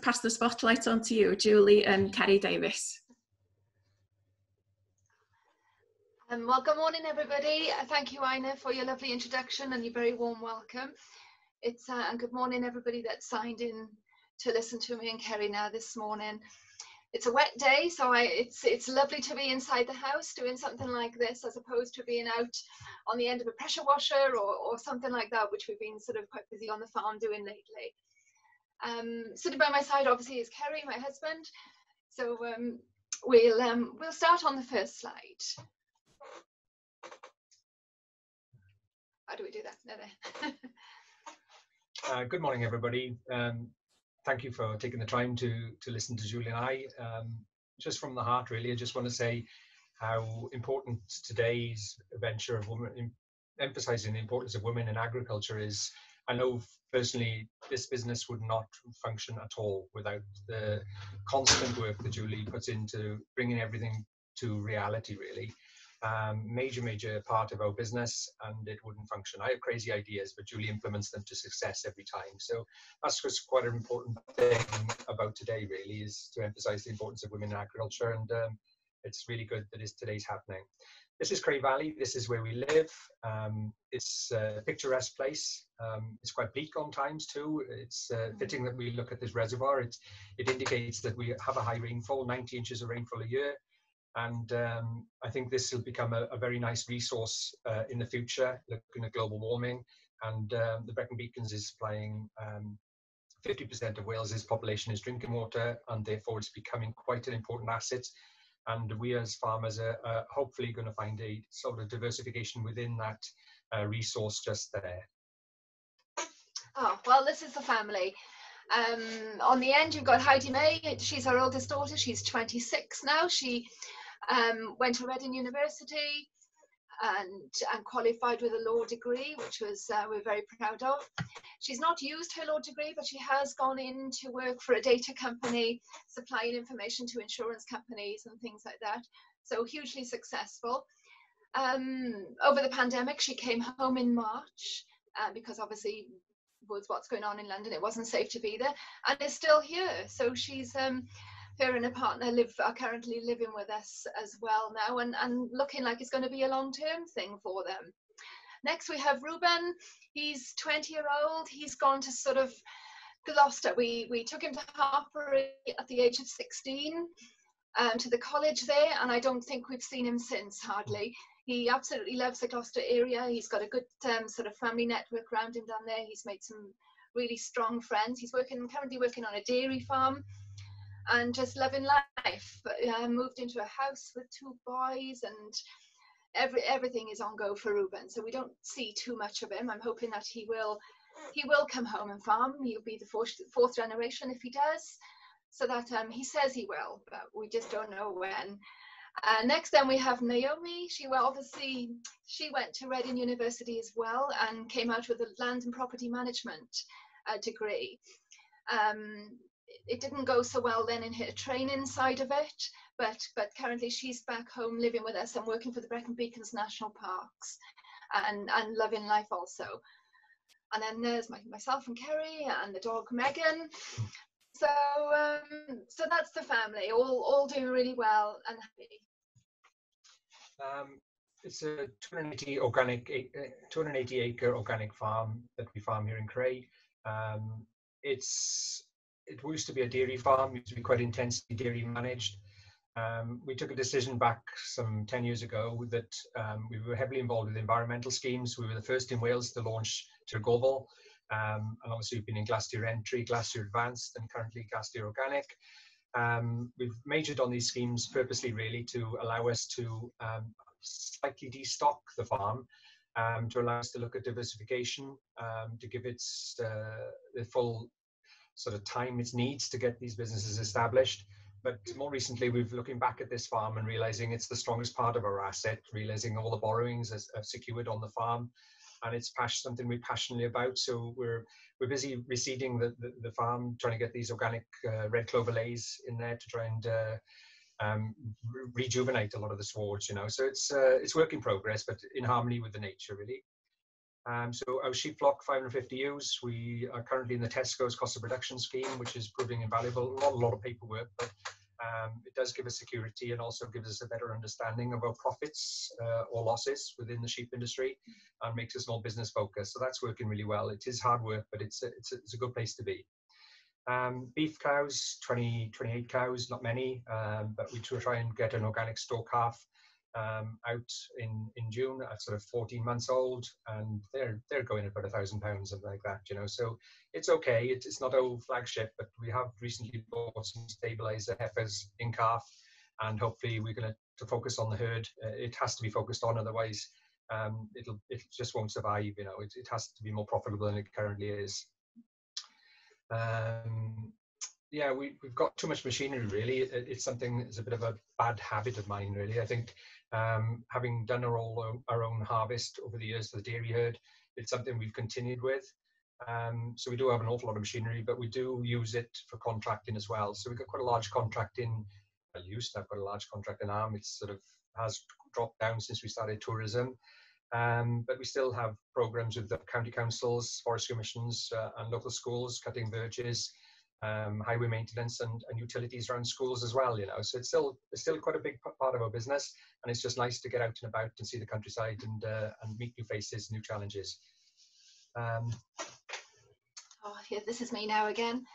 pass the spotlight on to you, Julie and Keri Davis. Well, good morning, everybody. Thank you, Ina, for your lovely introduction and your very warm welcome. And good morning, everybody that signed in to listen to me and Keri now this morning. It's a wet day, so it's lovely to be inside the house doing something like this, as opposed to being out on the end of a pressure washer or something like that, which we've been sort of quite busy on the farm doing lately. Sitting by my side, obviously, is Keri, my husband. So we'll start on the first slide. How do we do that? No. Good morning, everybody. Thank you for taking the time to listen to Julie and I. Just from the heart, really, I just want to say how important today's venture of women, emphasizing the importance of women in agriculture is. I know personally this business would not function at all without the constant work that Julie puts into bringing everything to reality, really. Major part of our business, and it wouldn't function. I have crazy ideas, but Julie implements them to success every time. So that's just quite an important thing about today, really, is to emphasize the importance of women in agriculture, and it's really good that today's happening. This is Crai Valley. This is where we live. It's a picturesque place. It's quite bleak on times too. It's fitting that we look at this reservoir. It indicates that we have a high rainfall, 90 inches of rainfall a year. And I think this will become a very nice resource in the future, looking at global warming. And the Brecon Beacons is supplying 50% of Wales's population is drinking water, and therefore it's becoming quite an important asset. And we as farmers are hopefully going to find a sort of diversification within that resource just there. Oh, well, this is the family. On the end, you've got Heidi May. She's our oldest daughter. She's 26 now. She went to Reading University and qualified with a law degree, which was we're very proud of. She's not used her law degree, but she has gone in to work for a data company, supplying information to insurance companies and things like that. So hugely successful. Over the pandemic, she came home in March because obviously with what's going on in London, it wasn't safe to be there, and is still here. So she's her and her partner are currently living with us as well now, and looking like it's going to be a long-term thing for them. Next we have Ruben. He's 20-year-old. He's gone to sort of Gloucester. We took him to Hartpury at the age of 16 to the college there, and I don't think we've seen him since, hardly. He absolutely loves the Gloucester area. He's got a good sort of family network around him down there. He's made some really strong friends. He's currently working on a dairy farm and just loving life. Moved into a house with 2 boys, and everything is on go for Ruben. So we don't see too much of him. I'm hoping that he will come home and farm. He'll be the fourth generation if he does. So that he says he will, but we just don't know when. Next then we have Naomi. She went to Reading University as well and came out with a land and property management degree. It didn't go so well then in her training side of it, but currently she's back home living with us and working for the Brecon Beacons National Parks and loving life also. And then there's myself and Keri and the dog Megan. So that's the family, all doing really well and happy. It's a 280 acre organic farm that we farm here in Crai. It used to be a dairy farm. It used to be quite intensely dairy managed. We took a decision back some 10 years ago that we were heavily involved with environmental schemes. We were the first in Wales to launch Tirgofol. And obviously we've been in Glacier Entry, Glacier Advanced, and currently Glacier Organic. We've majored on these schemes purposely, really, to allow us to slightly destock the farm, to allow us to look at diversification, to give it the full sort of time it needs to get these businesses established. But more recently, we've looking back at this farm and realizing it's the strongest part of our asset, realizing all the borrowings are secured on the farm. And it's something we're passionately about. So we're busy reseeding the farm, trying to get these organic red clover lays in there to try and rejuvenate a lot of the swards, you know. So it's work in progress, but in harmony with the nature, really. So our sheep flock, 550 ewes. We are currently in the Tesco's cost of production scheme, which is proving invaluable. A lot of paperwork, but it does give us security and also gives us a better understanding of our profits or losses within the sheep industry, and makes us more business focused. So that's working really well. It is hard work, but it's a good place to be. Beef cows, 28 cows, not many, but we try and get an organic store calf out in June at sort of 14 months old, and they're going at about £1,000, something like that, you know. So it's okay. It's not our flagship, but we have recently bought some stabilizer heifers in calf, and hopefully we're going to focus on the herd. It has to be focused on, otherwise it just won't survive, you know. It has to be more profitable than it currently is. Yeah, we've got too much machinery, really. It's something that's a bit of a bad habit of mine, really. I think having done our own harvest over the years for the dairy herd, it's something we've continued with. So we do have an awful lot of machinery, but we do use it for contracting as well. So we've got quite a large contract in, well, used to have quite a large contract in Arm. It's sort of has dropped down since we started tourism. But we still have programs with the county councils, forest commissions, and local schools, cutting birches, highway maintenance, and utilities around schools as well, you know. So it's still quite a big part of our business, and it's just nice to get out and about and see the countryside and meet new faces, new challenges. Oh, yeah, this is me now again.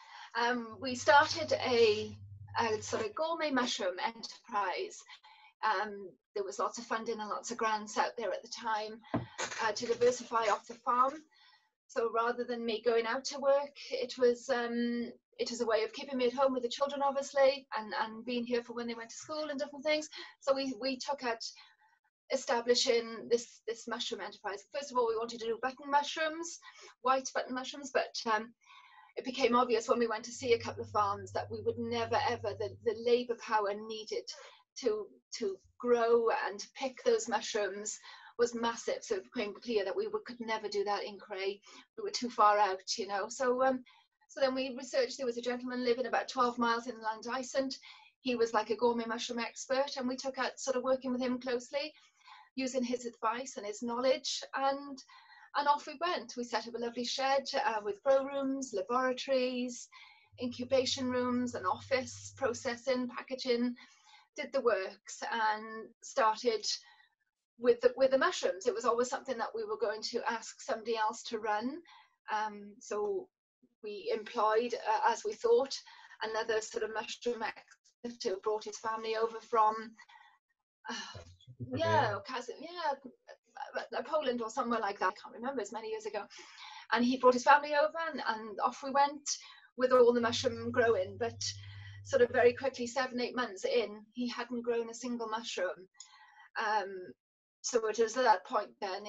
We started a sort of gourmet mushroom enterprise. There was lots of funding and lots of grants out there at the time to diversify off the farm. So rather than me going out to work, it was a way of keeping me at home with the children, obviously, and being here for when they went to school and different things. So we took at establishing this mushroom enterprise. First of all, we wanted to do button mushrooms, white button mushrooms, but it became obvious when we went to see a couple of farms that we would never ever, the labour power needed to grow and pick those mushrooms was massive. So it became clear that we could never do that in Crai. We were too far out, you know. So then we researched. There was a gentleman living about 12 miles inland Iceland. He was like a gourmet mushroom expert, and we took out sort of working with him closely, using his advice and his knowledge, and off we went. We set up a lovely shed with grow rooms, laboratories, incubation rooms, an office, processing, packaging, did the works, and started with the mushrooms. It was always something that we were going to ask somebody else to run. So we employed, as we thought, another sort of mushroom expert who brought his family over from Poland or somewhere like that. I can't remember, it's many years ago. And he brought his family over, and off we went with all the mushroom growing. But sort of very quickly, 7-8 months in, he hadn't grown a single mushroom. So it was at that point then,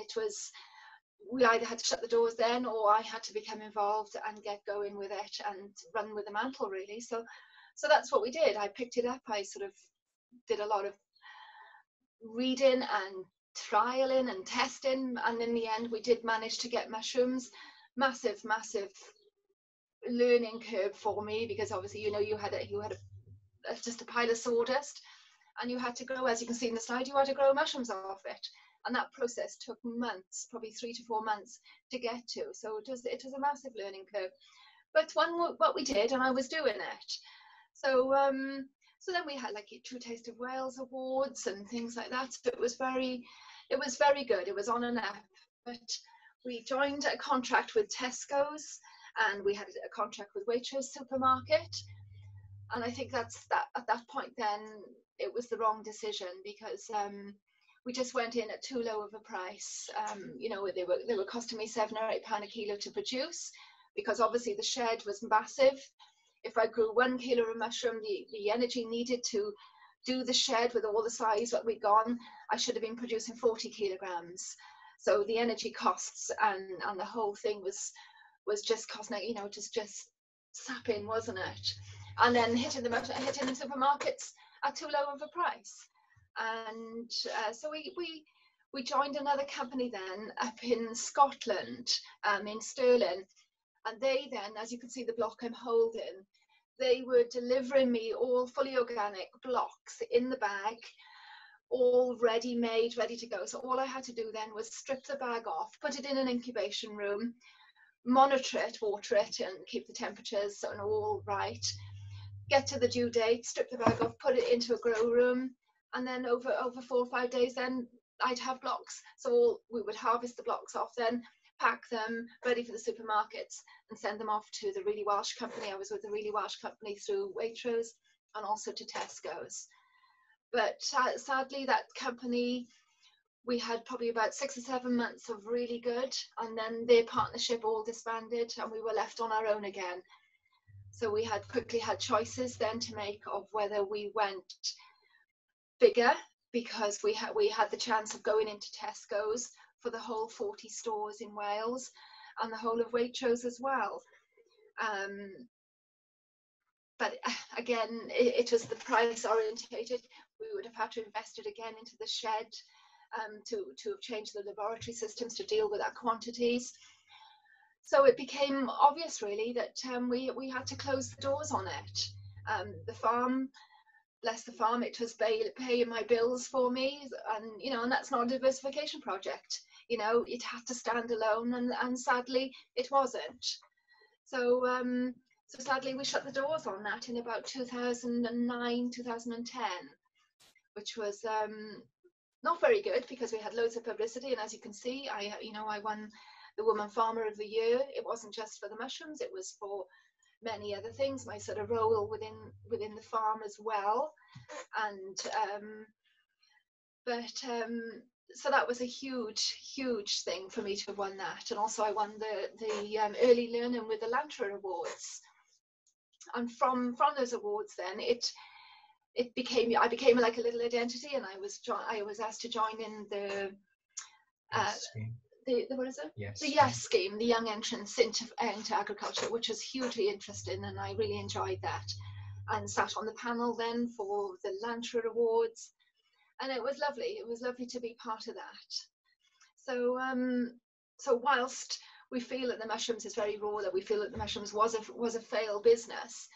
we either had to shut the doors then, or I had to become involved and get going with it and run with the mantle, really. So that's what we did. I picked it up. I sort of did a lot of reading and trialing and testing, and in the end we did manage to get mushrooms. Massive learning curve for me, because obviously, you know, you had just a pile of sawdust, and you had to grow, as you can see in the slide, you had to grow mushrooms off it, and that process took months, probably 3 to 4 months to get to. So it was a massive learning curve, but what we did, and I was doing it. So then we had like True Taste of Wales awards and things like that. So it was very good. It was on and up. But we joined a contract with Tesco's, and we had a contract with Waitrose supermarket. And I think at that point then it was the wrong decision, because we just went in at too low of a price. You know, they were costing me £7 or £8 a kilo to produce, because obviously the shed was massive. If I grew 1 kilo of mushroom, the energy needed to do the shed with all the size that we'd gone, I should have been producing 40 kilograms. So the energy costs and the whole thing was just costing, you know, just sapping, wasn't it? And then hitting the supermarkets at too low of a price. And so we joined another company then up in Scotland, in Stirling. And they then, as you can see the block I'm holding, they were delivering me all fully organic blocks in the bag all ready made, ready to go. So all I had to do then was strip the bag off, put it in an incubation room, monitor it, water it, and keep the temperatures and all right. Get to the due date, strip the bag off, put it into a grow room, and then over 4 or 5 days then I'd have blocks. So we would harvest the blocks off then, pack them ready for the supermarkets and send them off to the Really Welsh company. I was with the Really Welsh company through Waitrose and also to Tesco's. But sadly that company, we had probably about 6 or 7 months of really good, and then their partnership all disbanded and we were left on our own again. So we had quickly had choices then to make of whether we went bigger, because we had the chance of going into Tesco's for the whole 40 stores in Wales and the whole of Waitrose as well. But again, it was the price orientated. We would have had to invest it again into the shed to have changed the laboratory systems to deal with our quantities. So it became obvious really that we had to close the doors on it. The farm, bless the farm, it was paying my bills for me, and you know, and that's not a diversification project. You know, it had to stand alone, and sadly it wasn't. So so sadly we shut the doors on that in about 2009, 2010, which was not very good, because we had loads of publicity, and as you can see, I won the Woman Farmer of the Year. It wasn't just for the mushrooms, it was for many other things, my sort of role within the farm as well. And so that was a huge thing for me to have won that. And also I won the early learning with the Lantern Awards, and from those awards then I became like a little identity, and I was asked to join in the what is it? Yes. The YES scheme, the Young Entrants into Agriculture, which was hugely interesting, and I really enjoyed that. And sat on the panel then for the Lantern Awards, and it was lovely. It was lovely to be part of that. So so whilst we feel that the mushrooms is very raw, that we feel that the mushrooms was a failed business,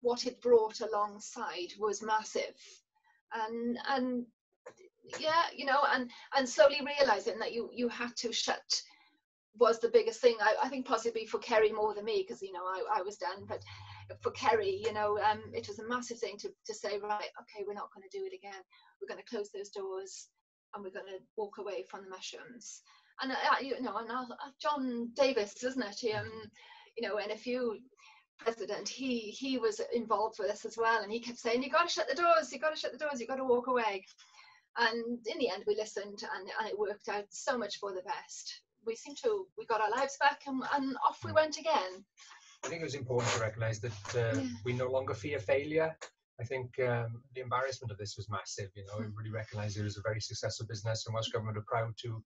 what it brought alongside was massive. And yeah, you know, and slowly realizing that you had to shut was the biggest thing. I think possibly for Keri more than me, because you know I was done, but for Keri, you know, it was a massive thing to say, right, okay, we're not going to do it again. We're going to close those doors and we're going to walk away from the mushrooms. And you know, and John Davis, isn't it? You know, NFU president, he was involved with us as well, and he kept saying, you got to shut the doors, you got to shut the doors, you got to walk away. And in the end we listened, and it worked out so much for the best. We got our lives back, and off we went again. I think it was important to recognise that we no longer fear failure. I think the embarrassment of this was massive. You know, everybody recognised it was a very successful business, and Welsh Government are proud to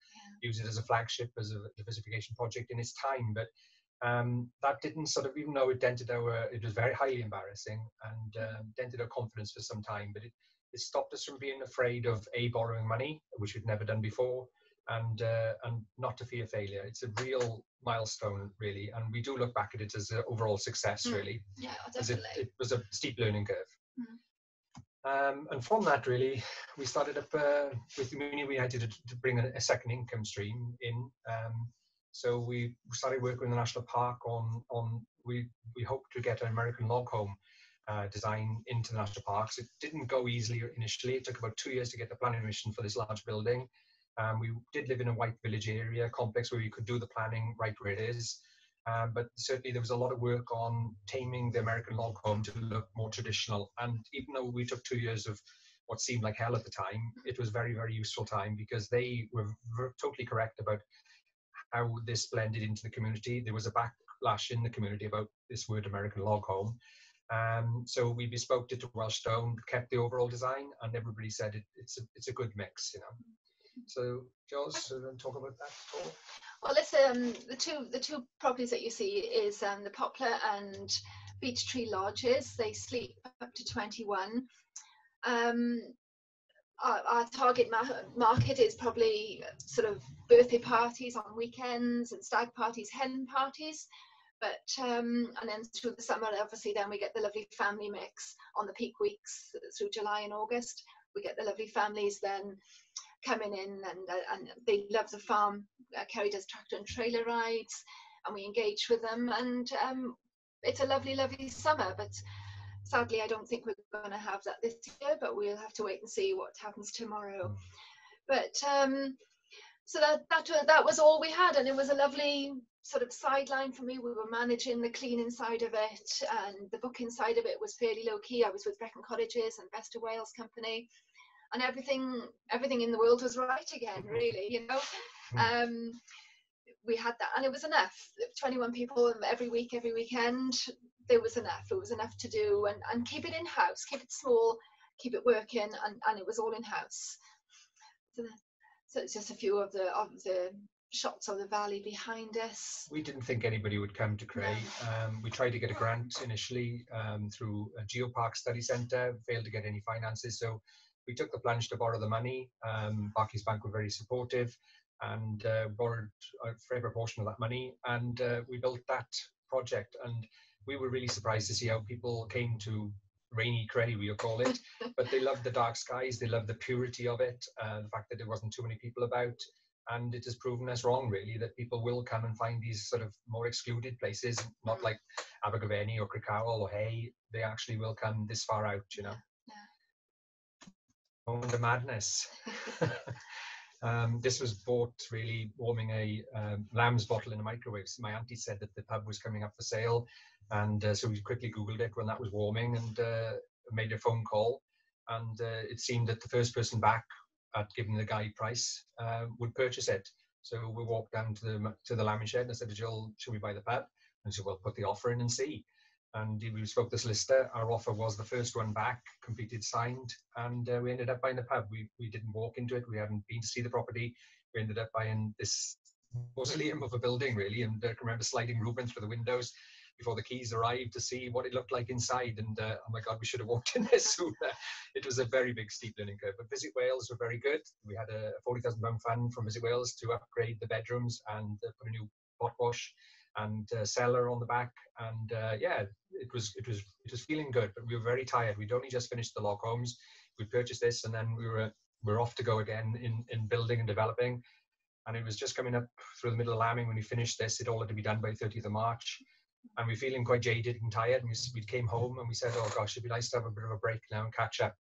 use it as a flagship, as a diversification project in its time. But that didn't sort of, even though it dented it was very highly embarrassing and dented our confidence for some time, but it stopped us from being afraid of borrowing money, which we'd never done before, and not to fear failure. It's a real milestone, really, and we do look back at it as an overall success, really. Yeah, definitely. It was a steep learning curve. And from that, really, we started up with the Community United to bring a second income stream in. So we started working with the National Park we hope to get an American log home design into the national parks. It didn't go easily initially. It took about 2 years to get the planning permission for this large building. We did live in a white village area complex where we could do the planning right where it is. But certainly there was a lot of work on taming the American log home to look more traditional. And even though we took 2 years of what seemed like hell at the time, it was very, very useful time, because they were totally correct about how this blended into the community. There was a backlash in the community about this word American log home. So we bespoke it to Welsh stone, kept the overall design, and everybody said it's a good mix, you know. So, Jules, talk about that at all? Well, it's the two properties that you see is the Poplar and Beech Tree Lodges. They sleep up to 21. Our target market is probably sort of birthday parties on weekends and stag parties, hen parties. But and then through the summer, obviously, then we get the lovely family mix on the peak weeks through July and August. we get the lovely families then coming in, and they love the farm. Keri does tractor and trailer rides, and we engage with them, and it's a lovely, lovely summer. But sadly, I don't think we're going to have that this year, but we'll have to wait and see what happens tomorrow. But so that was all we had, and it was a lovely sort of sideline for me. We were managing the cleaning side of it, and the booking side of it was fairly low key. I was with Brecon Cottages and Best of Wales Company, and everything in the world was right again, really, you know. We had that, and it was enough. 21 people every week, every weekend. There was enough. It was enough to do, and keep it in house, keep it small, keep it working, and it was all in house. So it's just a few of the shots of the valley behind us. We didn't think anybody would come to Crai. We tried to get a grant initially through a Geopark Study Centre, failed to get any finances. So we took the plunge to borrow the money. Barclays Bank were very supportive, and borrowed a fair proportion of that money. And we built that project. And we were really surprised to see how people came to rainy Crai, we call it, but they loved the dark skies, they loved the purity of it, the fact that there wasn't too many people about, and it has proven us wrong, really, that people will come and find these sort of more excluded places, not like Abergavenny or Crickhowell or Hay. They actually will come this far out, you know. Moment of madness. This was bought really warming a lamb's bottle in a microwave. So my auntie said that the pub was coming up for sale, and so we quickly Googled it when that was warming, and made a phone call, and it seemed that the first person back at giving the guide price would purchase it. So we walked down to the lambing shed, and I said to Jill, should we buy the pub? And she said, well, put the offer in and see. And we spoke to the solicitor. Our offer was the first one back, completed, signed, and we ended up buying the pub. We didn't walk into it. We hadn't been to see the property. We ended up buying this mausoleum of a building, really, and I can remember sliding Reuben through the windows before the keys arrived to see what it looked like inside. And oh my God, we should have walked in there sooner. It was a very big steep learning curve. But Visit Wales were very good. We had a £40,000 fund from Visit Wales to upgrade the bedrooms and put a new pot wash and cellar on the back. And yeah, it was feeling good, but we were very tired. We'd only just finished the log homes. We purchased this, and then we were off to go again in building and developing. And it was just coming up through the middle of lambing when we finished this. It all had to be done by 30th of March. And we're feeling quite jaded and tired. And we came home and we said, oh gosh, it'd be nice to have a bit of a break now and catch up.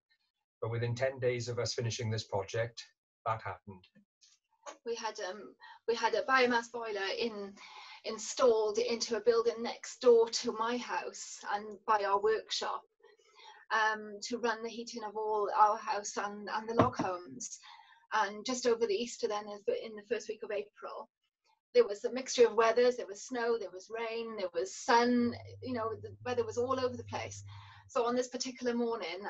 But within 10 days of us finishing this project, that happened. We had a biomass boiler installed into a building next door to my house and by our workshop, to run the heating of all our house and the log homes. And just over the Easter then, in the first week of April, there was a mixture of weathers. There was snow, there was rain, there was sun, you know, the weather was all over the place. So on this particular morning,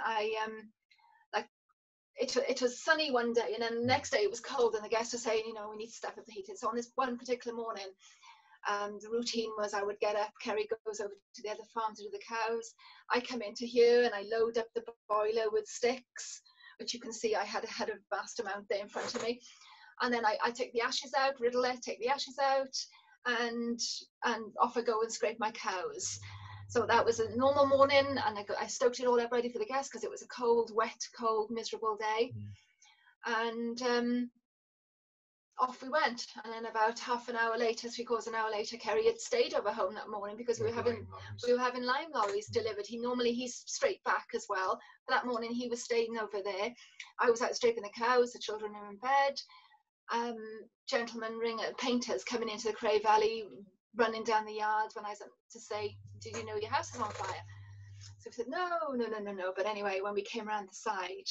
it was sunny one day, and then the next day it was cold, and the guests were saying, you know, we need to step up the heating. So on this one particular morning, the routine was I would get up, Keri goes over to the other farm to do the cows. I come into here and I load up the boiler with sticks, which you can see I had a vast amount there in front of me. And then I take the ashes out, riddle it, take the ashes out, and off I go and scrape my cows. So that was a normal morning, and I stoked it all up ready for the guests because it was a cold, wet, cold, miserable day. And off we went. And then about half an hour later, 3/4 an hour later, Keri had stayed over home that morning because we were having lime lorries delivered. He's straight back as well. But that morning he was staying over there. I was out scraping the cows. The children were in bed. Gentlemen painters coming into the Crai Valley, running down the yard when I was to say, did you know your house is on fire? So I said, no. But anyway, when we came around the side,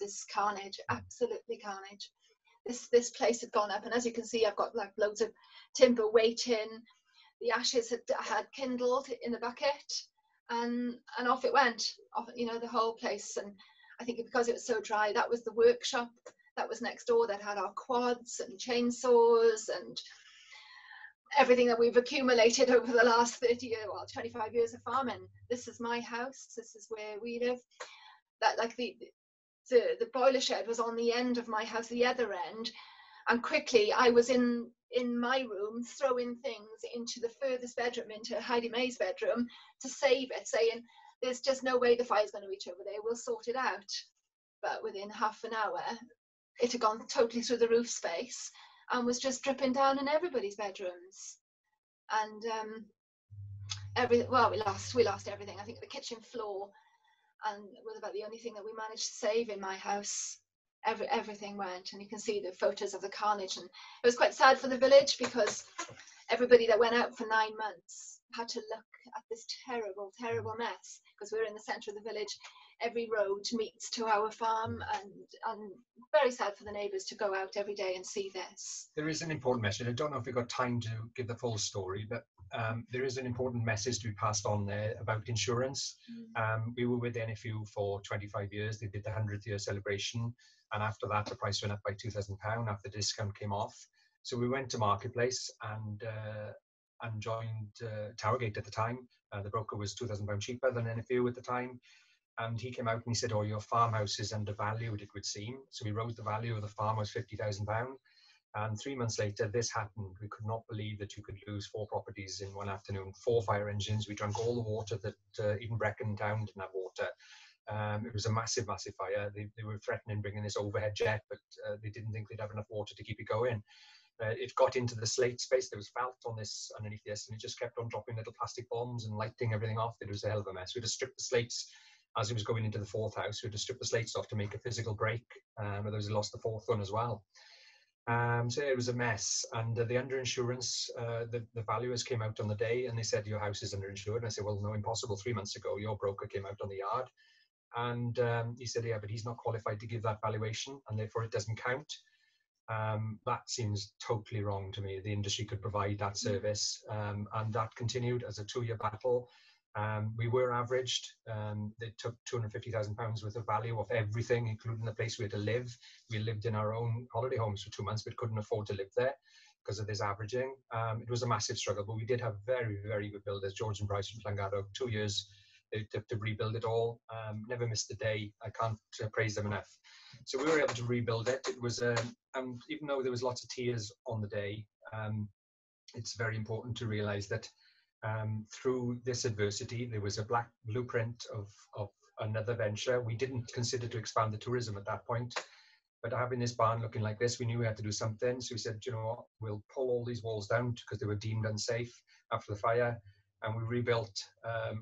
this carnage, absolutely carnage. This place had gone up, and as you can see, I've got like loads of timber waiting. The ashes had kindled in the bucket, and off it went, off, you know, the whole place. And I think because it was so dry, that was the workshop that was next door that had our quads and chainsaws and everything that we've accumulated over the last 25 years of farming. This is my house. This is where we live. That like the boiler shed was on the end of my house, the other end, and quickly I was in my room throwing things into the furthest bedroom, into Heidi May's bedroom, to save it, saying there's just no way the fire's going to reach over there, we'll sort it out. but within half an hour, it had gone totally through the roof space and was just dripping down in everybody's bedrooms. And we lost everything. I think the kitchen floor and was about the only thing that we managed to save in my house. Everything went, and you can see the photos of the carnage. And it was quite sad for the village, because everybody that went out for 9 months had to look at this terrible, terrible mess, because we're in the centre of the village. Every road meets to our farm, and very sad for the neighbours to go out every day and see this. There is an important message. I don't know if we've got time to give the full story, but there is an important message to be passed on there about insurance. We were with NFU for 25 years. They did the 100th year celebration, and after that the price went up by £2,000 after the discount came off. So we went to Marketplace and joined Towergate at the time. The broker was £2,000 cheaper than NFU at the time. And he came out and he said, "Oh, your farmhouse is undervalued, it would seem." So we wrote the value of the farmhouse £50,000. And 3 months later, this happened. We could not believe that you could lose 4 properties in one afternoon, 4 fire engines. We drank all the water that even Brecon Town didn't have water. It was a massive, massive fire. They were threatening bringing this overhead jet, but they didn't think they'd have enough water to keep it going. It got into the slate space. There was felt on this underneath this, and it just kept on dropping little plastic bombs and lighting everything off. It was a hell of a mess. We had to strip the slates as it was going into the 4th house. We had to strip the slates off to make a physical break. Otherwise, we lost the 4th one as well. So it was a mess. And the underinsurance, the valuers came out on the day and they said, "Your house is underinsured." And I said, "Well, no, impossible. 3 months ago, your broker came out on the yard." And he said, "Yeah, but he's not qualified to give that valuation, and therefore it doesn't count." That seems totally wrong to me. The industry could provide that service. And that continued as a 2-year battle. We were averaged. They took £250,000 worth of value of everything, including the place we had to live. We lived in our own holiday homes for 2 months, but couldn't afford to live there because of this averaging. It was a massive struggle, but we did have very, very good builders. George and Bryce from Llangaro, 2 years to rebuild it all. Never missed a day. I can't praise them enough. So we were able to rebuild it. It was, even though there was lots of tears on the day, it's very important to realise that through this adversity, there was a black blueprint of another venture. We didn't consider to expand the tourism at that point, but having this barn looking like this, we knew we had to do something. So we said, "You know what, we'll pull all these walls down," because they were deemed unsafe after the fire. And we rebuilt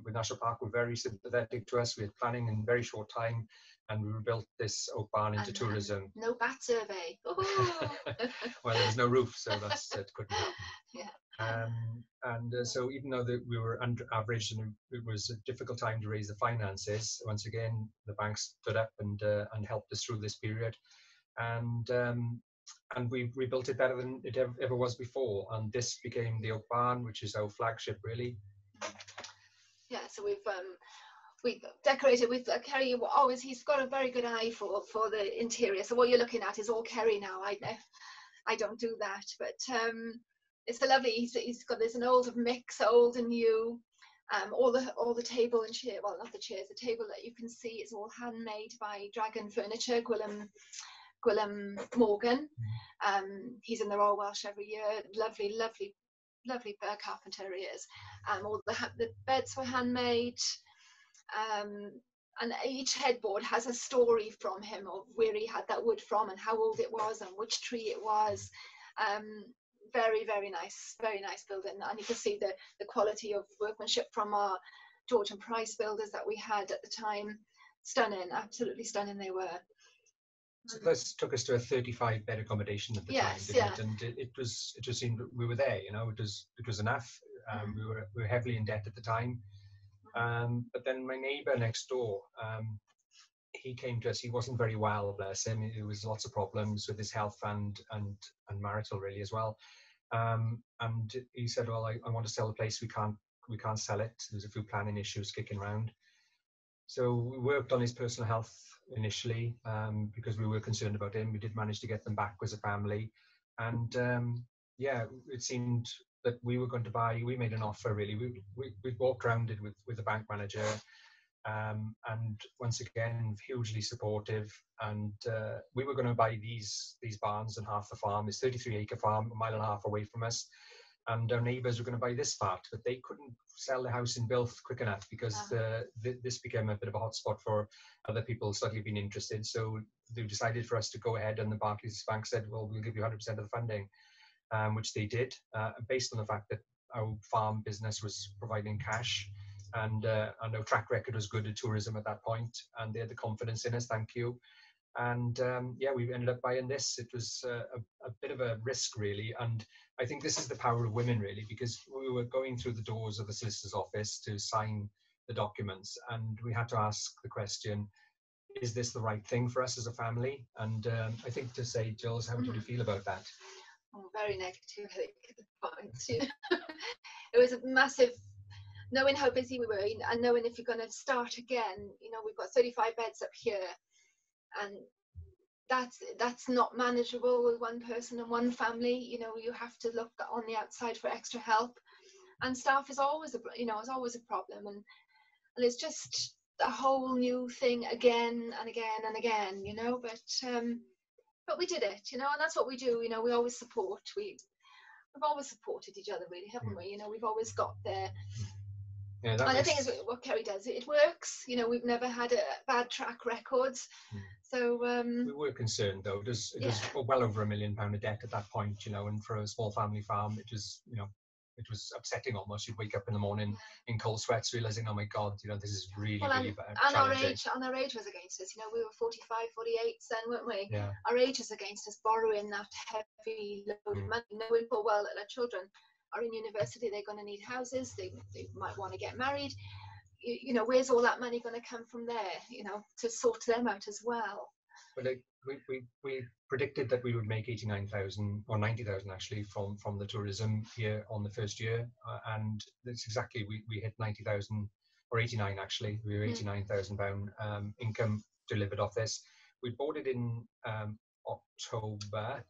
with National Park. Were very sympathetic to us. We had planning in a very short time, and we rebuilt this oak barn into tourism. No bat survey. Well, there was no roof, so that couldn't happen. Yeah. So even though we were under average and it was a difficult time to raise the finances, once again the banks stood up and helped us through this period, and we rebuilt it better than it ever was before. And this became the oak barn, which is our flagship, really. Yeah. So we decorated with Keri. Always, he's got a very good eye for the interior. So what you're looking at is all Keri now. I don't do that, but it's a lovely. There's an old mix, old and new. All the table and chair. Well, not the chairs. The table that you can see is all handmade by Dragon Furniture, Gwilym Morgan. He's in the Royal Welsh every year. Lovely carpenter he is. All the beds were handmade. And each headboard has a story from him of where he had that wood from and how old it was and which tree it was. Very, very nice building. And you can see the quality of workmanship from our George and Price builders that we had at the time. Stunning, absolutely stunning they were. So this took us to a 35-bed accommodation at the time, didn't it? And it just seemed that we were there. You know, it was enough. We were heavily in debt at the time. But then my neighbour next door, he came to us. He wasn't very well, bless him. There was lots of problems with his health and marital really as well. And he said, "Well, I want to sell the place. We can't sell it. There's a few planning issues kicking around." So we worked on his personal health initially because we were concerned about him. We did manage to get them back as a family, and it seemed that we were going to buy. We made an offer really. We walked around it with the bank manager, and once again hugely supportive. And we were going to buy these barns and half the farm. It's 33-acre farm, a mile and a half away from us. and our neighbours were going to buy this flat, but they couldn't sell the house in Bilth quick enough because this became a bit of a hotspot for other people slightly being interested. So they decided for us to go ahead, and the Barclays Bank said, well, we'll give you 100% of the funding, which they did, based on the fact that our farm business was providing cash, and our track record was good at tourism at that point, and they had the confidence in us, thank you. And yeah, we ended up buying this. It was a bit of a risk, really, and I think this is the power of women, really, because we were going through the doors of the solicitor's office to sign the documents, and we had to ask the question, is this the right thing for us as a family? And I think to say, Jules, how did you feel about that? Oh, very negative, I think, at the point. You know? It was a massive, knowing how busy we were, and knowing if you're going to start again, you know, we've got 35 beds up here, and that's not manageable with one person and one family. You know, you have to look on the outside for extra help, and staff is always is always a problem, and it's just a whole new thing again and again and again, you know. But we did it, you know, and that's what we do. You know, we always support. We've always supported each other, really, haven't we? You know, we've always got there. Yeah, and the thing is, what Keri does, it works. You know, we've never had a bad track records. So we were concerned, though. It was well over £1 million of debt at that point, you know, and for a small family farm, it was, you know, it was upsetting almost. You'd wake up in the morning in cold sweats, realizing, oh my God, you know, this is really bad. And our age was against us. You know, we were 45, 48 then, weren't we? Yeah. Our age was against us, borrowing that heavy load of money, knowing full well that our children are in university, they're going to need houses, they might want to get married. You know, where's all that money going to come from there, you know, to sort them out as well? But we predicted that we would make 89,000 or 90,000 actually from the tourism here on the first year, and that's exactly, we hit 90,000 or 89 actually. We were 89,000 pound income delivered off this. We bought it in October.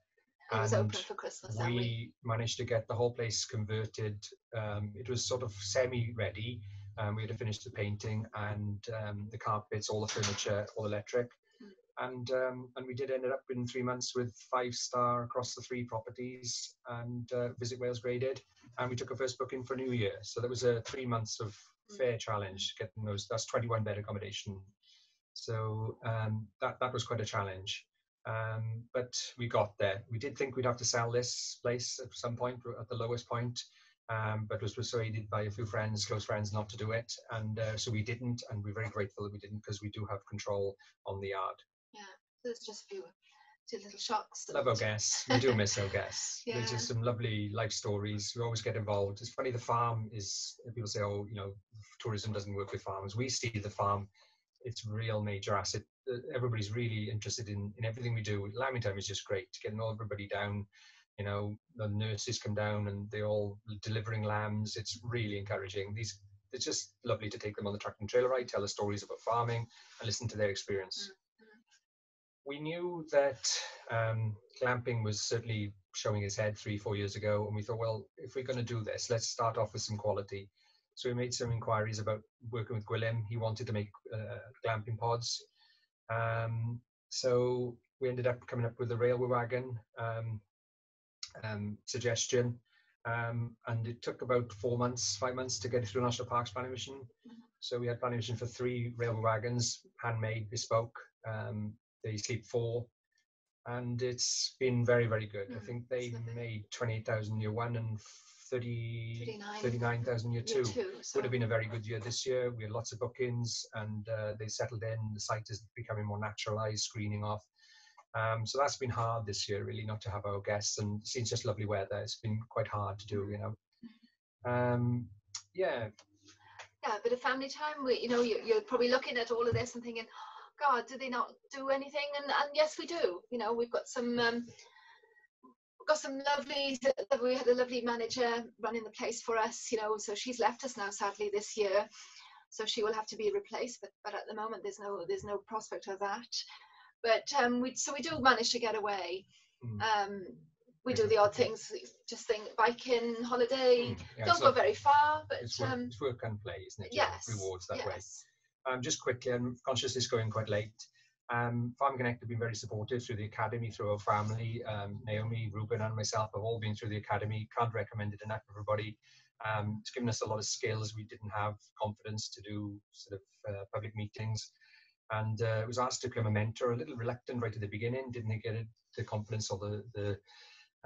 It was open for Christmas. We managed to get the whole place converted. It was sort of semi-ready. We had to finish the painting and the carpets, all the furniture, all electric. And we did end up in 3 months with 5-star across the 3 properties, and Visit Wales graded. And we took a first booking for New Year. So that was 3 months of fair challenge getting those. That's 21 bed accommodation. So that was quite a challenge. But we got there. We did think we'd have to sell this place at some point, at the lowest point, but was persuaded by a few friends, close friends, not to do it. And so we didn't, and we're very grateful that we didn't, because we do have control on the yard. Yeah, there's just a few little shocks. Love our guests. We do miss our guests. Yeah. There's just some lovely life stories. We always get involved. It's funny, the farm is, people say, oh, you know, tourism doesn't work with farms. We see the farm, it's a real major asset. Everybody's really interested in everything we do. Lambing time is just great, getting everybody down. You know, the nurses come down and they're all delivering lambs. It's really encouraging. It's just lovely to take them on the tractor and trailer ride, tell the stories about farming and listen to their experience. We knew that glamping was certainly showing its head 3-4 years ago, and we thought, well, if we're going to do this, let's start off with some quality. So we made some inquiries about working with Gwilym. He wanted to make glamping pods. So we ended up coming up with a railway wagon suggestion, and it took about 5 months to get it through National Parks Planning Mission. So we had planning mission for 3 railway wagons, handmade, bespoke. They sleep 4, and it's been very, very good. I think they made 28,000 year 1 and 39,000 year 2. So. Would have been a very good year this year. We had lots of bookings, and they settled in. The site is becoming more naturalized, screening off. So that's been hard this year, really, not to have our guests, and it's just lovely weather. It's been quite hard to do, you know. Yeah, a bit of family time. You know, you're probably looking at all of this and thinking, God, do they not do anything? And yes, we do. You know, we've got some lovely. We had a lovely manager running the place for us. You know, so she's left us now, sadly, this year. So she will have to be replaced. But at the moment, there's no prospect of that. But we do manage to get away. We do the odd things, just biking, holiday. Yeah, don't go very far, but it's work and play, isn't it? Yes. Rewards that way. Yes. Just quickly, I'm conscious it's going quite late. Farm Connect have been very supportive through the academy, through our family. Naomi, Ruben and myself have all been through the academy. Can't recommend it enough, everybody. It's given us a lot of skills we didn't have confidence to do sort of public meetings. And was asked to become a mentor, a little reluctant right at the beginning, didn't get the confidence or the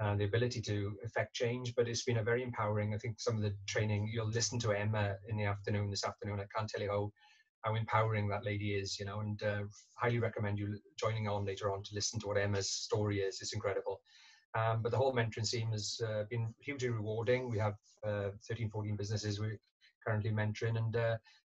ability to affect change, but it's been a very empowering. I think some of the training, you'll listen to Emma in the afternoon, this afternoon, I can't tell you how empowering that lady is, you know, and highly recommend you joining on later on to listen to what Emma's story is. It's incredible. But the whole mentoring scheme has been hugely rewarding. We have 13, 14 businesses we're currently mentoring, and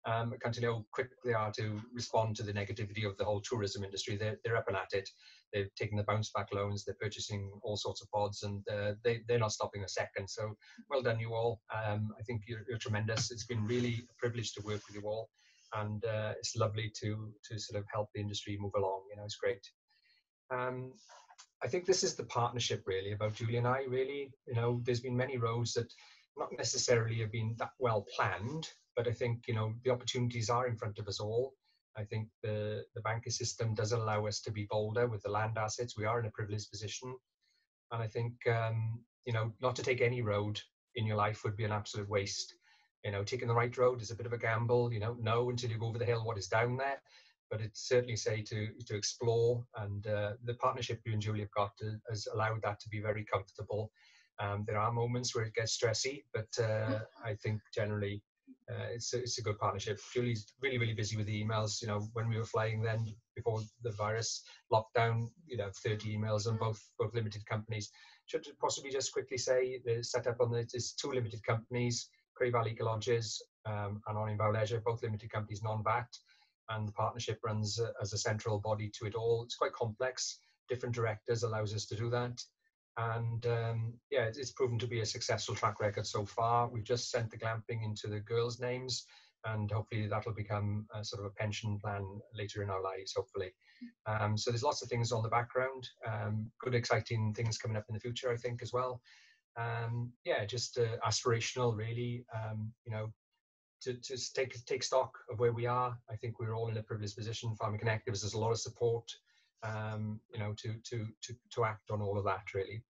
I can't tell you how quick they are to respond to the negativity of the whole tourism industry. They're up and at it. They've taken the bounce back loans. They're purchasing all sorts of pods, and they're not stopping a second. So well done, you all. I think you're tremendous. It's been really a privilege to work with you all, and it's lovely to sort of help the industry move along. You know, it's great. I think this is the partnership really about Julie and I. Really, you know, there's been many roads that not necessarily have been that well planned, but I think, you know, the opportunities are in front of us all. I think the banking system does allow us to be bolder with the land assets. We are in a privileged position. And I think, you know, not to take any road in your life would be an absolute waste. You know, taking the right road is a bit of a gamble. You don't know until you go over the hill what is down there. But it's certainly say to explore, and the partnership you and Julie have got has allowed that to be very comfortable. There are moments where it gets stressy, but I think generally it's a good partnership. Julie's really, really busy with the emails. You know, when we were flying then before the virus lockdown, you know, 30 emails on both limited companies. Should possibly just quickly say the setup on there's 2 limited companies, Crai Valley Eco Lodges and On in Leisure, both limited companies, non-VAT, and the partnership runs as a central body to it all. It's quite complex. Different directors allows us to do that. And yeah, it's proven to be a successful track record so far. We've just sent the glamping into the girls' names, and hopefully that'll become a sort of a pension plan later in our lives, hopefully. So there's lots of things on the background, good exciting things coming up in the future, I think, as well. Yeah, just aspirational really, you know, to take stock of where we are. I think we're all in a privileged position. Farming Connect gives us a lot of support, you know, to act on all of that really.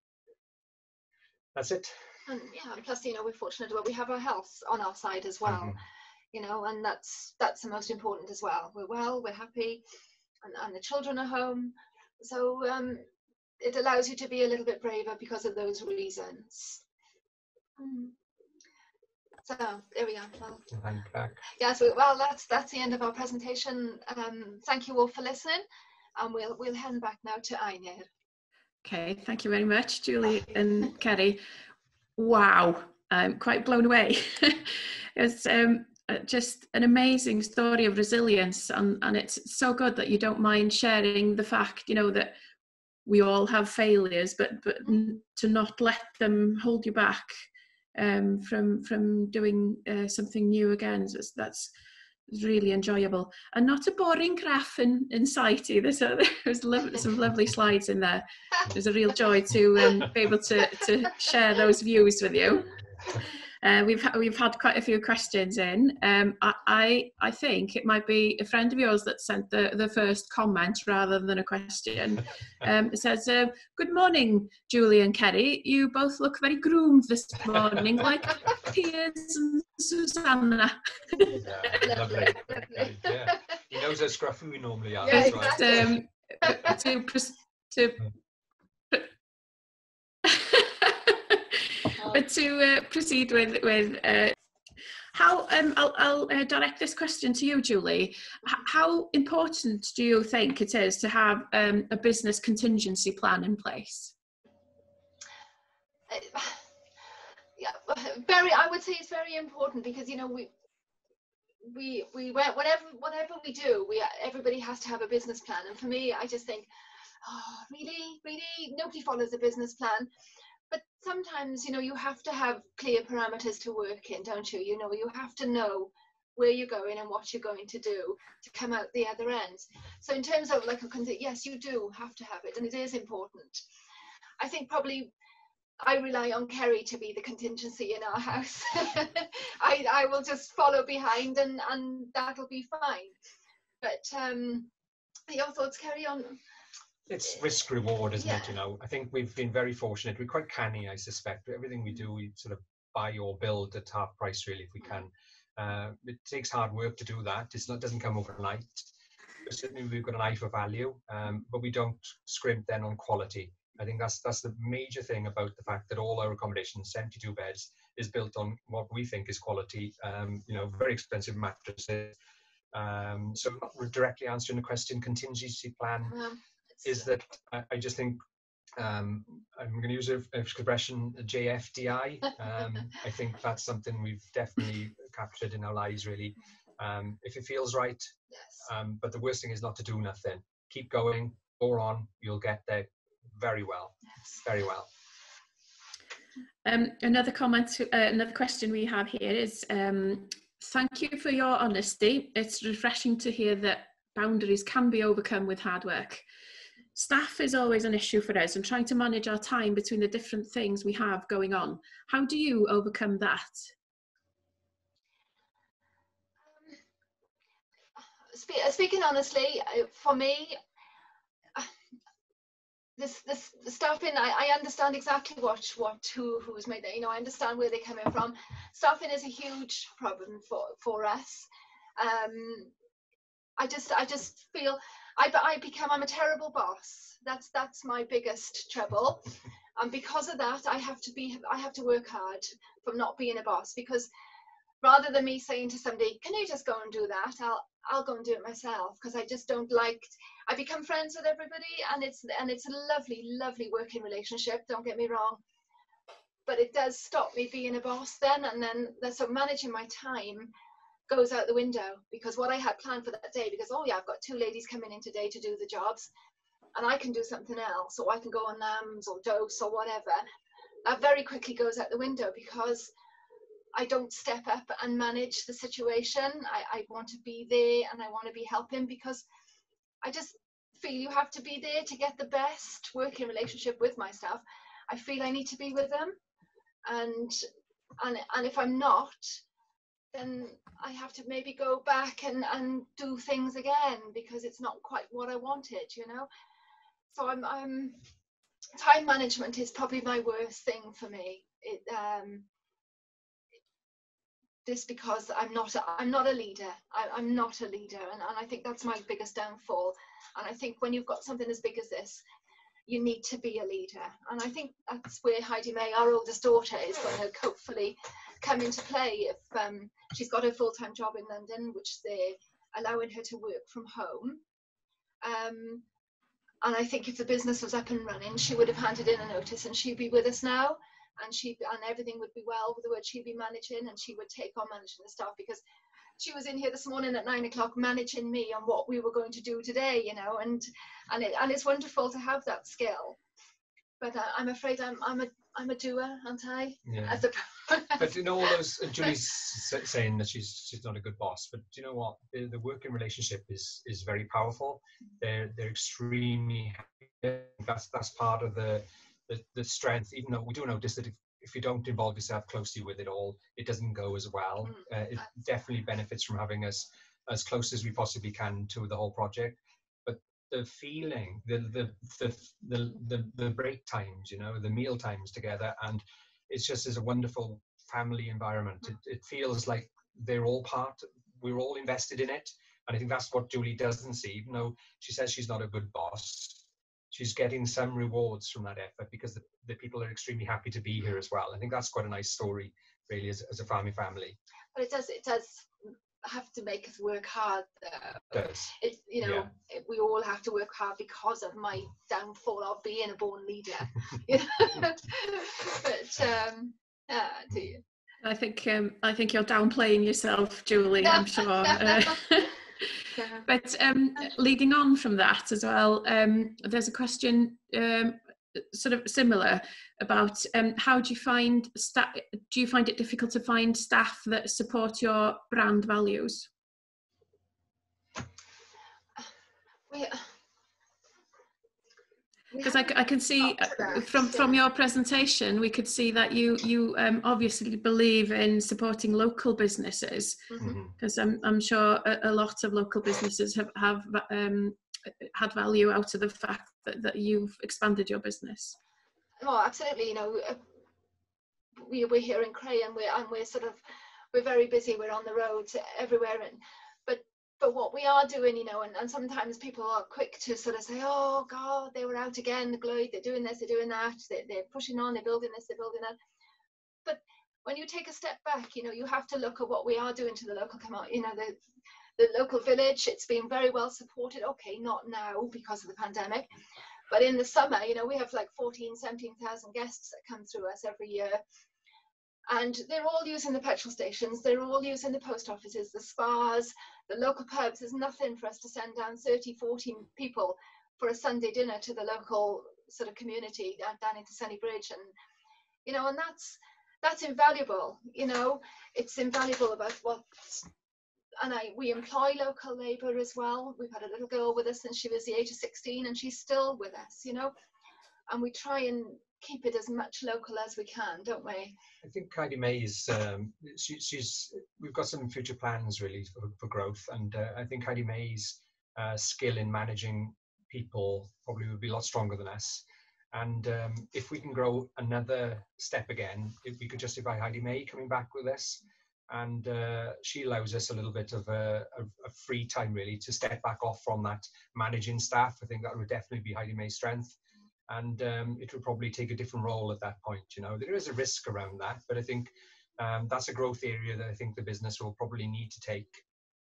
That's it. And yeah, and plus, you know, we're fortunate that we have our health on our side as well. You know, and that's the most important as well. We're well, we're happy, and the children are home. So it allows you to be a little bit braver because of those reasons. So there we are. Well, yes, well, that's the end of our presentation. Thank you all for listening, and we'll hand back now to Anya. Okay, thank you very much, Julie and Keri. Wow, I'm quite blown away. It's just an amazing story of resilience, and it's so good that you don't mind sharing the fact, you know, that we all have failures, but to not let them hold you back from doing something new again. That's really enjoyable, and not a boring graph in sight either. So there's some lovely slides in there. There's a real joy to be able to share those views with you. We've had quite a few questions in. I think it might be a friend of yours that sent the first comment rather than a question. It says, "Good morning, Julie and Keri. You both look very groomed this morning, like Piers and Susanna." Yeah, lovely. Yeah. He knows how scruffy we normally are. Yeah, exactly. To proceed with how I'll direct this question to you, Julie. How important do you think it is to have a business contingency plan in place? Yeah, I would say it's very important, because, you know, we whatever we do, everybody has to have a business plan. And for me, I just think, oh, really nobody follows a business plan. But sometimes, you know, you have to have clear parameters to work in, don't you? You know, you have to know where you're going and what you're going to do to come out the other end. So in terms of like yes, you do have to have it, and it is important. I think probably I rely on Keri to be the contingency in our house. I will just follow behind, and that'll be fine. But Your thoughts, Keri, on? It's risk reward, isn't Yeah. it? You know, I think we've been very fortunate. We're quite canny, I suspect. Everything we do, we sort of buy or build at half price, really, if we can. It takes hard work to do that. Doesn't come overnight. But certainly, we've got an eye for value, but we don't scrimp then on quality. I think that's the major thing about the fact that all our accommodation, 72 beds, is built on what we think is quality. You know, very expensive mattresses. So not directly answering the question, contingency plan is that I just think I'm going to use an expression, JFDI. I think that's something we've definitely captured in our lives, really. If it feels right, Yes. but the worst thing is not to do nothing. Keep going, go on, you'll get there very well, Yes. very well. Another question we have here is, thank you for your honesty. It's refreshing to hear that boundaries can be overcome with hard work. Staff is always an issue for us, and trying to manage our time between the different things we have going on. How do you overcome that? Speaking honestly, for me, the staffing, I understand exactly who's made that. You know, I understand where they're coming from. Staffing is a huge problem for us. I just feel I'm a terrible boss. That's my biggest trouble, and because of that, I have to work hard from not being a boss, because rather than me saying to somebody, can you just go and do that, I'll go and do it myself, because I just don't like. I become friends with everybody, and it's a lovely working relationship, don't get me wrong, but it does stop me being a boss then, and then so managing my time goes out the window, because what I had planned for that day, because I've got 2 ladies coming in today to do the jobs, and I can do something else, or I can go on NAMS or dose or whatever, that very quickly goes out the window, because I don't step up and manage the situation. I want to be there, and I want to be helping, because I just feel you have to be there to get the best working relationship with my staff. I feel I need to be with them, and if I'm not, then I have to maybe go back and do things again, because it's not quite what I wanted, you know. So I'm time management is probably my worst thing for me. This because I'm not a leader. I'm not a leader, and I think that's my biggest downfall. And I think when you've got something as big as this, you need to be a leader. And I think that's where Heidi May, our oldest daughter, is going to hopefully come into play. If she's got a full-time job in London, which they're allowing her to work from home. And I think if the business was up and running, she would have handed in a notice, and she'd be with us now. And everything would be well with the word. She'd be managing, and she would take on managing the staff, because she was in here this morning at 9 o'clock managing me on what we were going to do today, you know, and it's wonderful to have that skill. But I'm afraid I'm a doer, aren't I? Yeah. But you know, all those Julie's saying that she's not a good boss, but do you know what? The working relationship is very powerful. They're extremely happy. That's part of the strength, even though we do notice that if you don't involve yourself closely with it all, it doesn't go as well. It definitely benefits from having us as close as we possibly can to the whole project. But the feeling, the break times, you know, the meal times together, and it's just as a wonderful family environment. It feels like we're all invested in it. And I think that's what Julie doesn't see, even though she says she's not a good boss. She's getting some rewards from that effort, because the people are extremely happy to be here as well. I think that's quite a nice story, really, as a family. But it does have to make us work hard, though. It does. We all have to work hard because of my downfall of being a born leader. But do you? I think you're downplaying yourself, Julie. I'm sure. But leading on from that as well, there's a question sort of similar about how do you find it difficult to find staff that support your brand values? Because I can see from your presentation, we could see that you obviously believe in supporting local businesses, because I'm sure a lot of local businesses have had value out of the fact that you've expanded your business? Oh, absolutely. You know, we're here in Crai, and we're very busy. We're on the roads everywhere, and but what we are doing, you know, and sometimes people are quick to sort of say, oh God, they were out again, the Gloyd, they're doing this, they're doing that, they're pushing on, they're building this, they're building that. But when you take a step back, you know, you have to look at what we are doing to the local you know, the local village. It's been very well supported. Okay, not now because of the pandemic, but in the summer, you know, we have like 17,000 guests that come through us every year. And they're all using the petrol stations, they're all using the post offices, the spas, the local pubs. There's nothing for us to send down 30, 40 people for a Sunday dinner to the local sort of community down into Sunny Bridge. And, you know, and that's invaluable, you know, it's invaluable about we employ local labour as well. We've had a little girl with us since she was the age of 16, and she's still with us, you know, and we try and keep it as much local as we can, don't we? I think Heidi May is, we've got some future plans really for growth, and I think Heidi May's skill in managing people probably would be a lot stronger than us. And if we can grow another step again, if we could justify Heidi May coming back with us, and she allows us a little bit of a free time really to step back off from that managing staff. I think that would definitely be Heidi May's strength. And it would probably take a different role at that point. You know, there is a risk around that, but I think that's a growth area that I think the business will probably need to take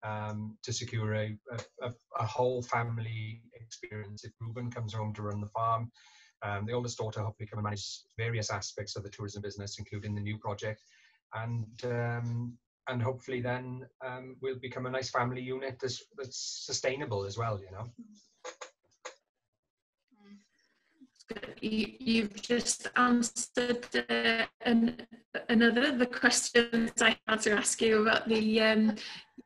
to secure a whole family experience. If Ruben comes home to run the farm, the oldest daughter hopefully can manage various aspects of the tourism business, including the new project, and hopefully then we'll become a nice family unit that's sustainable as well. You know. You've just answered another of the questions I had to ask you about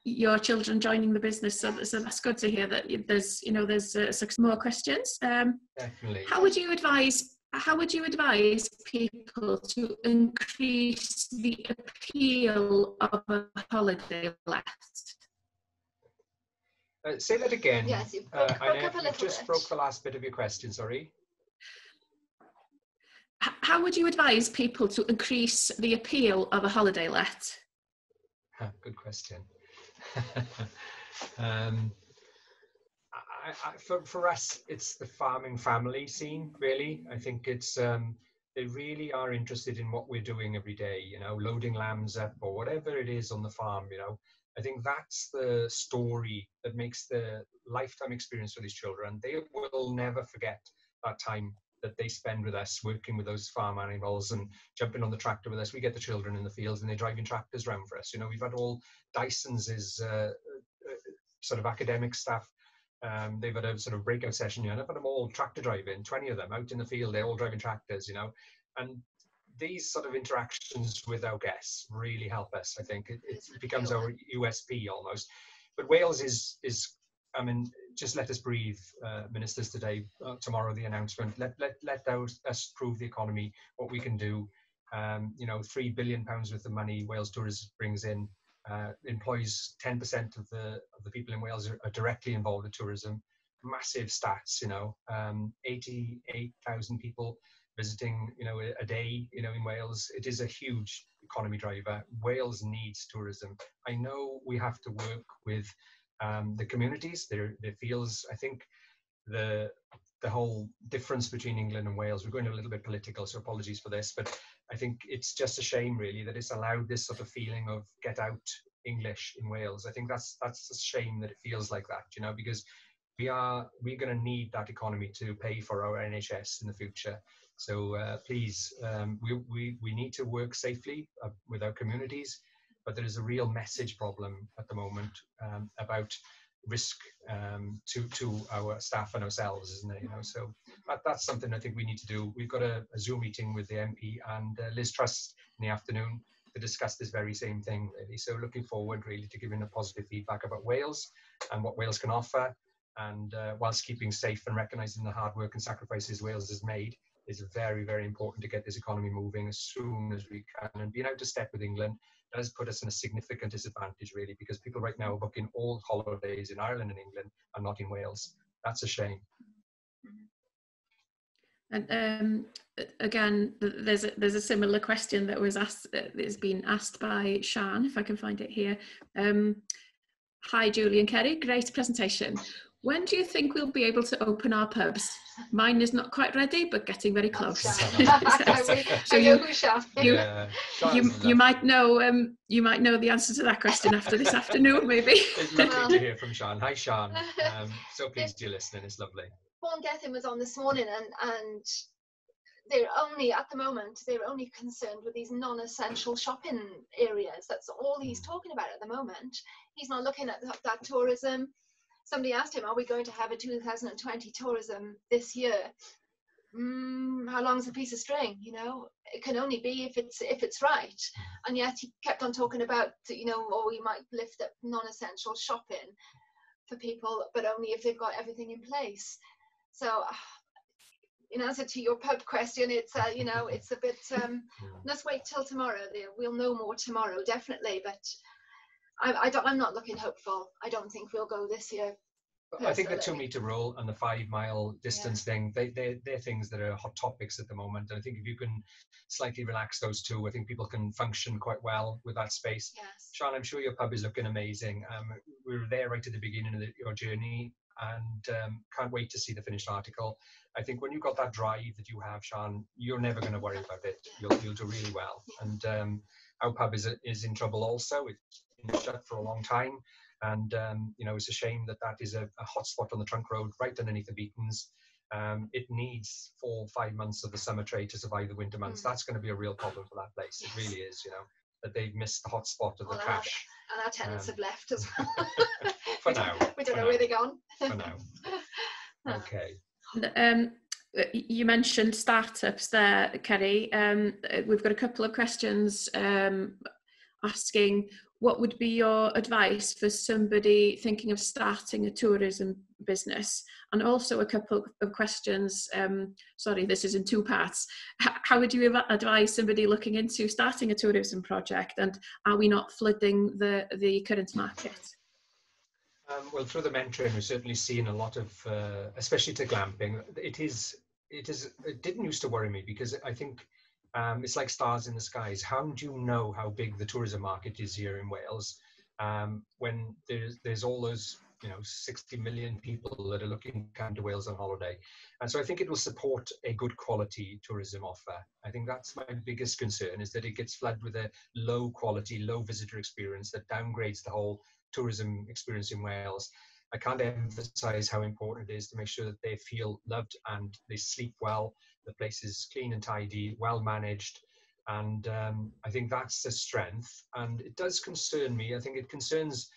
your children joining the business. So that's good to hear that there's more questions. Definitely. How would you advise people to increase the appeal of a holiday let? Say that again. Yes, you broke up a little bit. Just broke the last bit of your question, sorry. How would you advise people to increase the appeal of a holiday let? Good question. For us, it's the farming family scene, really. I think it's they really are interested in what we're doing every day, you know, loading lambs up or whatever it is on the farm, you know. I think that's the story that makes the lifetime experience for these children. They will never forget that time that they spend with us, working with those farm animals and jumping on the tractor with us. We get the children in the fields and they're driving tractors around for us. You know, we've had all Dyson's sort of academic staff. They've had a sort of breakout session, you know, I've had them all tractor driving, 20 of them out in the field, they're all driving tractors, you know. And these sort of interactions with our guests really help us. I think it becomes our USP almost. But Wales is I mean, just let us breathe, ministers today, tomorrow the announcement, let us prove the economy, what we can do. You know, £3 billion worth of money Wales Tourism brings in, employs 10% of the people in Wales are directly involved in tourism. Massive stats, you know, 88,000 people visiting, you know, a day, you know, in Wales. It is a huge economy driver. Wales needs tourism. I know we have to work with the communities. There feels, I think, the whole difference between England and Wales. We're going a little bit political, so apologies for this, but I think it's just a shame, really, that it's allowed this sort of feeling of get out English in Wales. I think that's a shame that it feels like that, you know, because we're going to need that economy to pay for our NHS in the future. So please, we need to work safely with our communities, but there is a real message problem at the moment about risk to our staff and ourselves, isn't it? You know, so that's something I think we need to do. We've got a Zoom meeting with the MP and Liz Truss in the afternoon to discuss this very same thing, really. So looking forward really to giving a positive feedback about Wales and what Wales can offer, and whilst keeping safe and recognising the hard work and sacrifices Wales has made. It's very, very important to get this economy moving as soon as we can, and being out of step with England does put us in a significant disadvantage, really, because people right now are booking all holidays in Ireland and England and not in Wales. that's a shame. And again, there's a similar question that was asked, that's been asked by Sian, if I can find it here. Hi, Julie and Keri, great presentation. When do you think we'll be able to open our pubs? Mine is not quite ready, but getting very close. So you might know the answer to that question after this afternoon, maybe. It's lovely to hear from Sian. Hi, Sian. So pleased you're listening. It's lovely. Paul Gethin was on this morning, and they're only, at the moment, they're only concerned with these non-essential shopping areas. That's all he's talking about at the moment. He's not looking at that tourism. Somebody asked him, are we going to have a 2020 tourism this year? How long's a piece of string? You know, it can only be if it's right. And yet he kept on talking about, you know, we might lift up non-essential shopping for people, but only if they've got everything in place. So in answer to your pub question, it's you know, it's a bit let's wait till tomorrow. We'll know more tomorrow, definitely, but I'm not looking hopeful. I don't think we'll go this year. Personally. I think the 2-meter rule and the 5-mile distance thing, they're things that are hot topics at the moment. And I think if you can slightly relax those two, I think people can function quite well with that space. Yes. Sian, I'm sure your pub is looking amazing. We were there right at the beginning of your journey, and can't wait to see the finished article. I think when you've got that drive that you have, Sian, you're never going to worry about it. You'll do really well. And our pub is in trouble also. It's been shut for a long time. And, you know, it's a shame that is a hot spot on the trunk road right underneath the beacons. It needs 4 or 5 months of the summer trade to survive the winter months. That's going to be a real problem for that place. It really is, you know, that they've missed the hot spot of the crash. And our tenants have left as well. For now. We don't know where they're gone. For now. Okay. You mentioned startups there, Keri. We've got a couple of questions asking, what would be your advice for somebody thinking of starting a tourism business? And also a couple of questions, sorry, this is in 2 parts. How would you advise somebody looking into starting a tourism project, and are we not flooding the current market? Well, through the mentoring, we've certainly seen a lot of, especially to glamping. It didn't used to worry me, because I think it's like stars in the skies. How do you know how big the tourism market is here in Wales when there's all those, you know, 60 million people that are looking to come to Wales on holiday? And so I think it will support a good quality tourism offer. I think that's my biggest concern, is that it gets flooded with a low quality, low visitor experience that downgrades the whole tourism experience in Wales. I can't emphasize how important it is to make sure that they feel loved and they sleep well. The place is clean and tidy, well managed, and I think that's the strength. And it does concern me. I think it concerns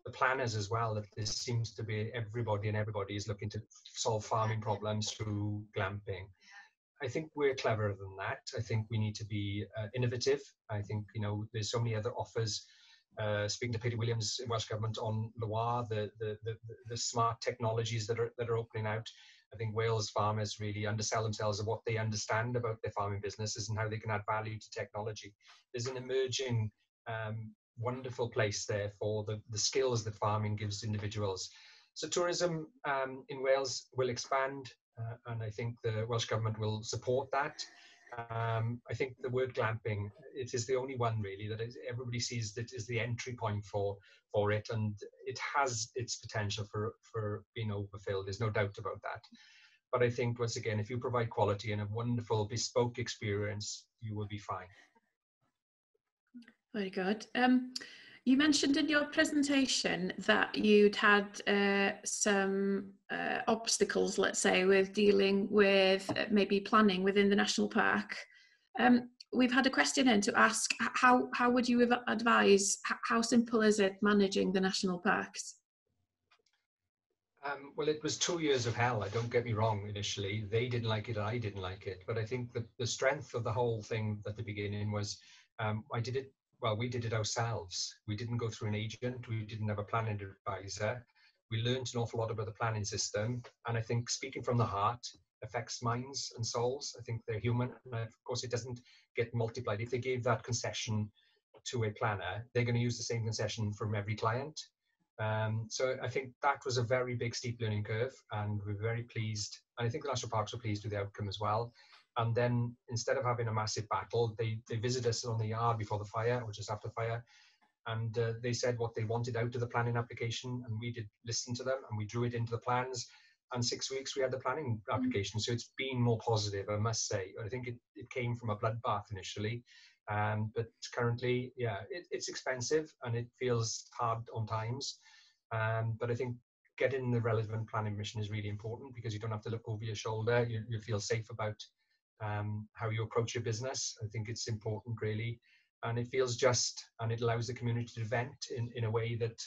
the planners as well, that this seems to be everybody is looking to solve farming problems through glamping. I think we're cleverer than that. I think we need to be innovative. I think, you know, there's so many other offers. Speaking to Peter Williams in Welsh Government on Loire, the smart technologies that are opening out. I think Wales farmers really undersell themselves of what they understand about their farming businesses and how they can add value to technology. There's an emerging wonderful place there for the skills that farming gives individuals. So tourism in Wales will expand, and I think the Welsh Government will support that. I think the word glamping, it is the only one really that everybody sees that is the entry point for it, and it has its potential for being overfilled. There's no doubt about that. But I think, once again, if you provide quality and a wonderful bespoke experience, you will be fine. Very good. You mentioned in your presentation that you'd had some obstacles, let's say, with dealing with maybe planning within the national park. We've had a question in to ask, how would you advise, how simple is it managing the national parks? Well, it was 2 years of hell, don't get me wrong, initially. They didn't like it, and I didn't like it. But I think the strength of the whole thing at the beginning was, we did it ourselves. We didn't go through an agent. We didn't have a planning advisor. We learned an awful lot about the planning system. And I think speaking from the heart affects minds and souls. I think they're human. And of course, it doesn't get multiplied. If they gave that concession to a planner, they're going to use the same concession from every client. So I think that was a very big steep learning curve, and we're very pleased. And I think the national parks were pleased with the outcome as well. And then instead of having a massive battle, they visited us on the yard before the fire, or just after fire, and they said what they wanted out of the planning application, and we did listen to them, and we drew it into the plans. And 6 weeks we had the planning application. So it's been more positive, I must say. I think it came from a bloodbath initially, but currently, yeah, it's expensive and it feels hard on times. But I think getting the relevant planning permission is really important, because you don't have to look over your shoulder. You feel safe about how you approach your business. I think it's important, really. And it feels just, and it allows the community to vent in a way that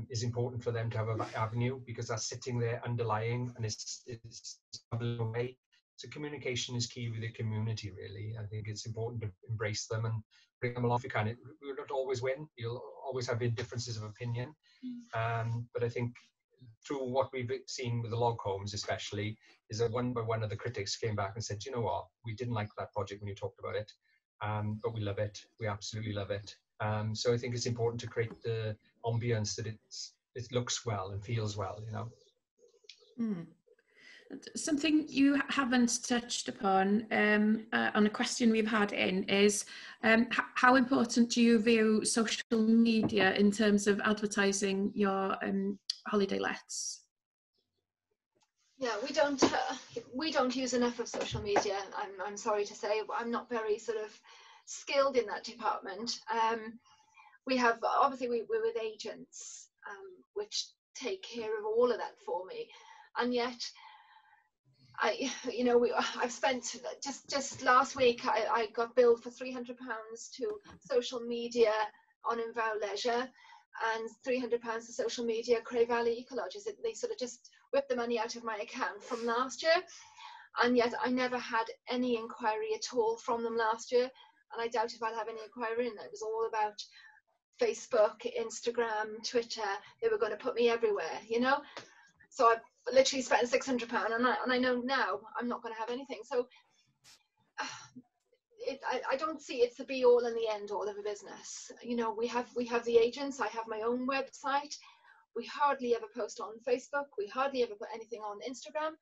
is important for them to have an avenue, because that's sitting there underlying, and it's bubbling away. So communication is key with the community, really. I think it's important to embrace them and bring them along if you can. We'll not always win. You'll always have differences of opinion. But I think through what we've seen with the log homes especially, is that one by one of the critics came back and said, you know what, we didn't like that project when you talked about it, but we love it. We absolutely love it. So I think it's important to create the ambience that it looks well and feels well, you know. Something you haven't touched upon on a question we've had in is how important do you view social media in terms of advertising your holiday lets? Yeah, we don't use enough of social media. I'm sorry to say, I'm not very sort of skilled in that department. We have, obviously we're with agents which take care of all of that for me, and yet I've spent just last week I got billed for £300 to social media on Invow Leisure, and £300 to social media Crai Valley Ecologies. They sort of just whipped the money out of my account from last year, and yet I never had any inquiry at all from them last year, and I doubt if I'll have any inquiry. And it was all about Facebook, Instagram, Twitter. They were going to put me everywhere, you know. So I've literally spent £600, and I know now I'm not going to have anything. So I don't see it's the be all and the end all of a business. You know, we have the agents. I have my own website. We hardly ever post on Facebook. We hardly ever put anything on Instagram,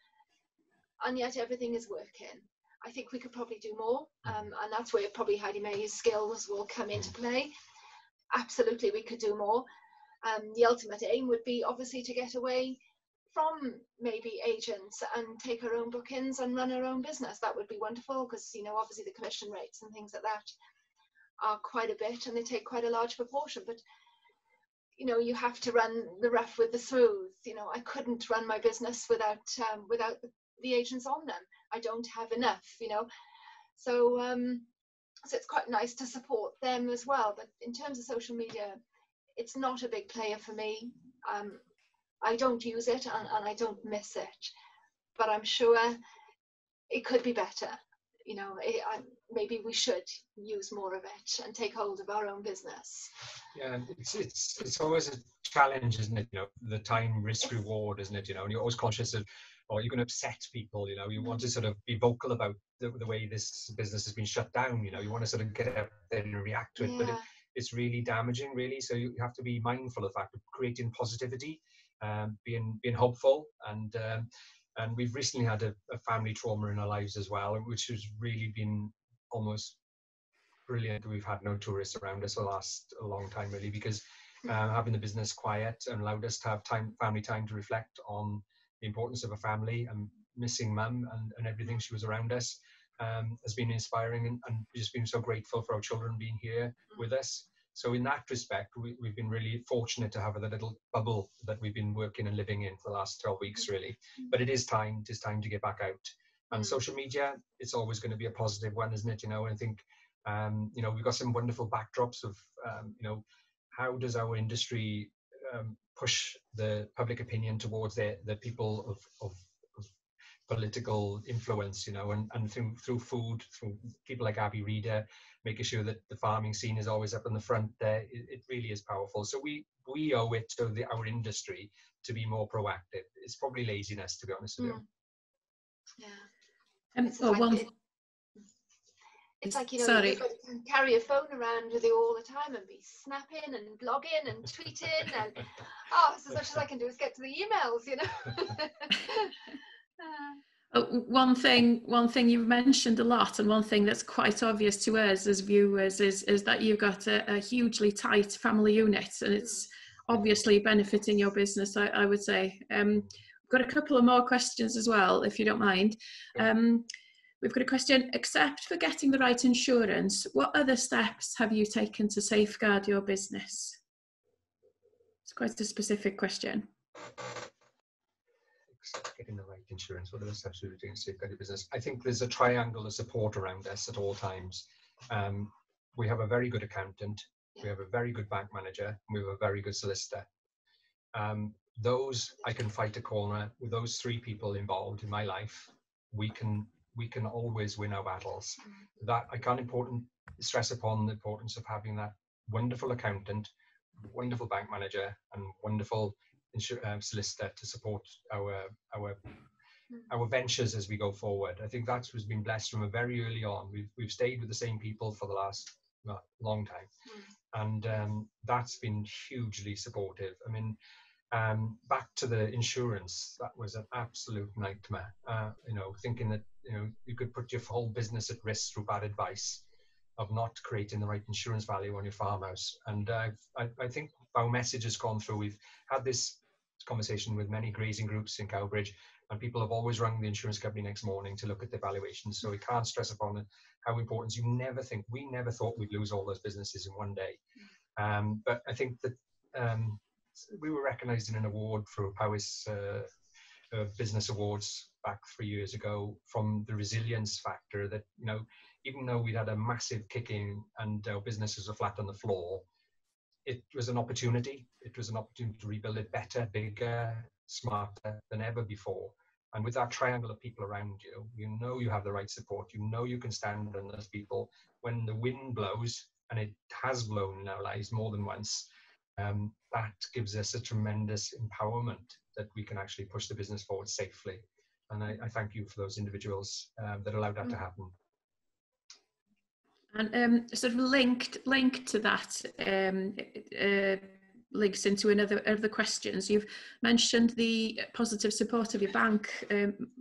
and yet everything is working. I think we could probably do more, and that's where probably Heidi May's skills will come into play. Absolutely, we could do more. The ultimate aim would be obviously to get away from maybe agents and take our own bookings and run our own business. That would be wonderful, because, you know, obviously the commission rates and things like that are quite a bit, and they take quite a large proportion. But, you know, you have to run the rough with the smooth. You know, I couldn't run my business without the agents on them. I don't have enough, you know. So so it's quite nice to support them as well. But in terms of social media, it's not a big player for me. I don't use it, and I don't miss it, but I'm sure it could be better. You know, maybe we should use more of it and take hold of our own business. Yeah, it's always a challenge, isn't it? You know, the time risk reward, isn't it? You know, and you're always conscious of, or you're going to upset people. You know, you want to sort of be vocal about the way this business has been shut down. You know, you want to sort of get out there and react to it, but it's really damaging, really. So you have to be mindful of the fact of creating positivity. Being hopeful, and we've recently had a family trauma in our lives as well, which has really been almost brilliant. We've had no tourists around us for the last a long time, really, because having the business quiet and allowed us to have family time to reflect on the importance of a family, and missing mum and everything. She was around us, has been inspiring, and we've just been so grateful for our children being here with us. So in that respect, we've been really fortunate to have a little bubble that we've been working and living in for the last 12 weeks, really. But it is time to get back out. And social media, it's always going to be a positive one, isn't it? You know, and I think, you know, we've got some wonderful backdrops of, you know, how does our industry push the public opinion towards the people of political influence, you know, and through food, through people like Abby Reader, making sure that the farming scene is always up in the front there. It really is powerful. So we owe it to our industry to be more proactive. It's probably laziness, to be honest with you. Yeah. It's like, you know, Sorry. you've got to carry a phone around with you all the time and be snapping and blogging and tweeting and it's as much as I can do is get to the emails, you know. One thing you've mentioned a lot, and one thing that's quite obvious to us as viewers is that you've got a hugely tight family unit, and it's obviously benefiting your business, I would say. Got a couple of more questions as well, if you don't mind. We've got a question: except for getting the right insurance, what other steps have you taken to safeguard your business? It's quite a specific question. Getting the right insurance, what are the steps we're doing to safeguard your business? I think there's a triangle of support around us at all times. We have a very good accountant, we have a very good bank manager, and we have a very good solicitor. Those, I can fight a corner with those three people involved in my life. We can always win our battles. That I can't stress upon the importance of having that wonderful accountant, wonderful bank manager, and wonderful solicitor to support our ventures as we go forward. I think that's what's been blessed from a very early on. We've stayed with the same people for the last long time, and that's been hugely supportive. I mean, back to the insurance, that was an absolute nightmare. You know, thinking that you could put your whole business at risk through bad advice of not creating the right insurance value on your farmhouse. And I think our message has gone through. We've had this conversation with many grazing groups in Cowbridge, and people have always rung the insurance company next morning to look at their valuations. So we can't stress upon it how important. We never thought we'd lose all those businesses in one day. But I think that we were recognised in an award for Powys Business Awards back 3 years ago from the resilience factor, that even though we'd had a massive kicking and our businesses were flat on the floor, it was an opportunity. It was an opportunity to rebuild it better, bigger, smarter than ever before. And with that triangle of people around you, you have the right support. You can stand on those people when the wind blows, and it has blown in our lives more than once. That gives us a tremendous empowerment that we can actually push the business forward safely. And I thank you for those individuals that allowed that to happen. And sort of linked to that, links into other questions. You've mentioned the positive support of your bank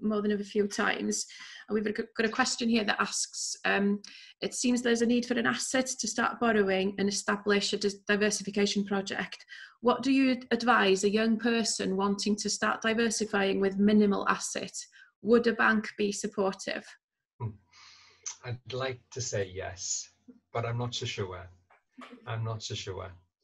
more than a few times. And we've got a question here that asks, it seems there's a need for an asset to start borrowing and establish a diversification project. What do you advise a young person wanting to start diversifying with minimal asset? Would a bank be supportive? I'd like to say yes, but I'm not so sure. It's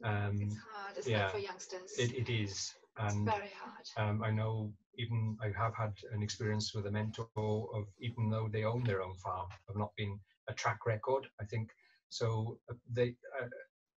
hard, isn't it, for youngsters? It is. And it's very hard. I know, even I have had an experience with a mentor of, even though they own their own farm, have not been a track record, I think. So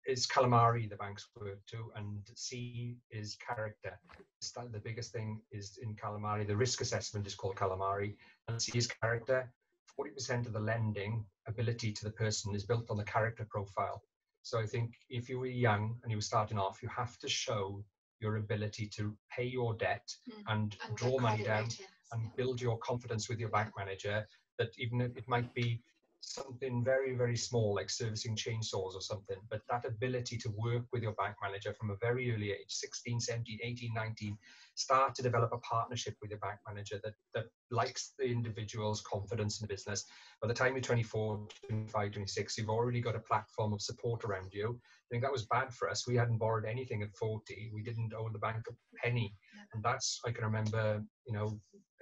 it's calamari the banks work to, and C is character. The biggest thing is in calamari, the risk assessment is called calamari, and C is character. 40% of the lending ability to the person is built on the character profile. So I think if you were young and you were starting off, you have to show your ability to pay your debt and draw money down and build your confidence with your bank manager, that even if it might be something very, very small, like servicing chainsaws or something, but that ability to work with your bank manager from a very early age, 16, 17, 18, 19, start to develop a partnership with your bank manager that likes the individual's confidence in the business. By the time you're 24, 25, 26, you've already got a platform of support around you. I think that was bad for us. We hadn't borrowed anything at 40. We didn't owe the bank a penny. And that's, I can remember,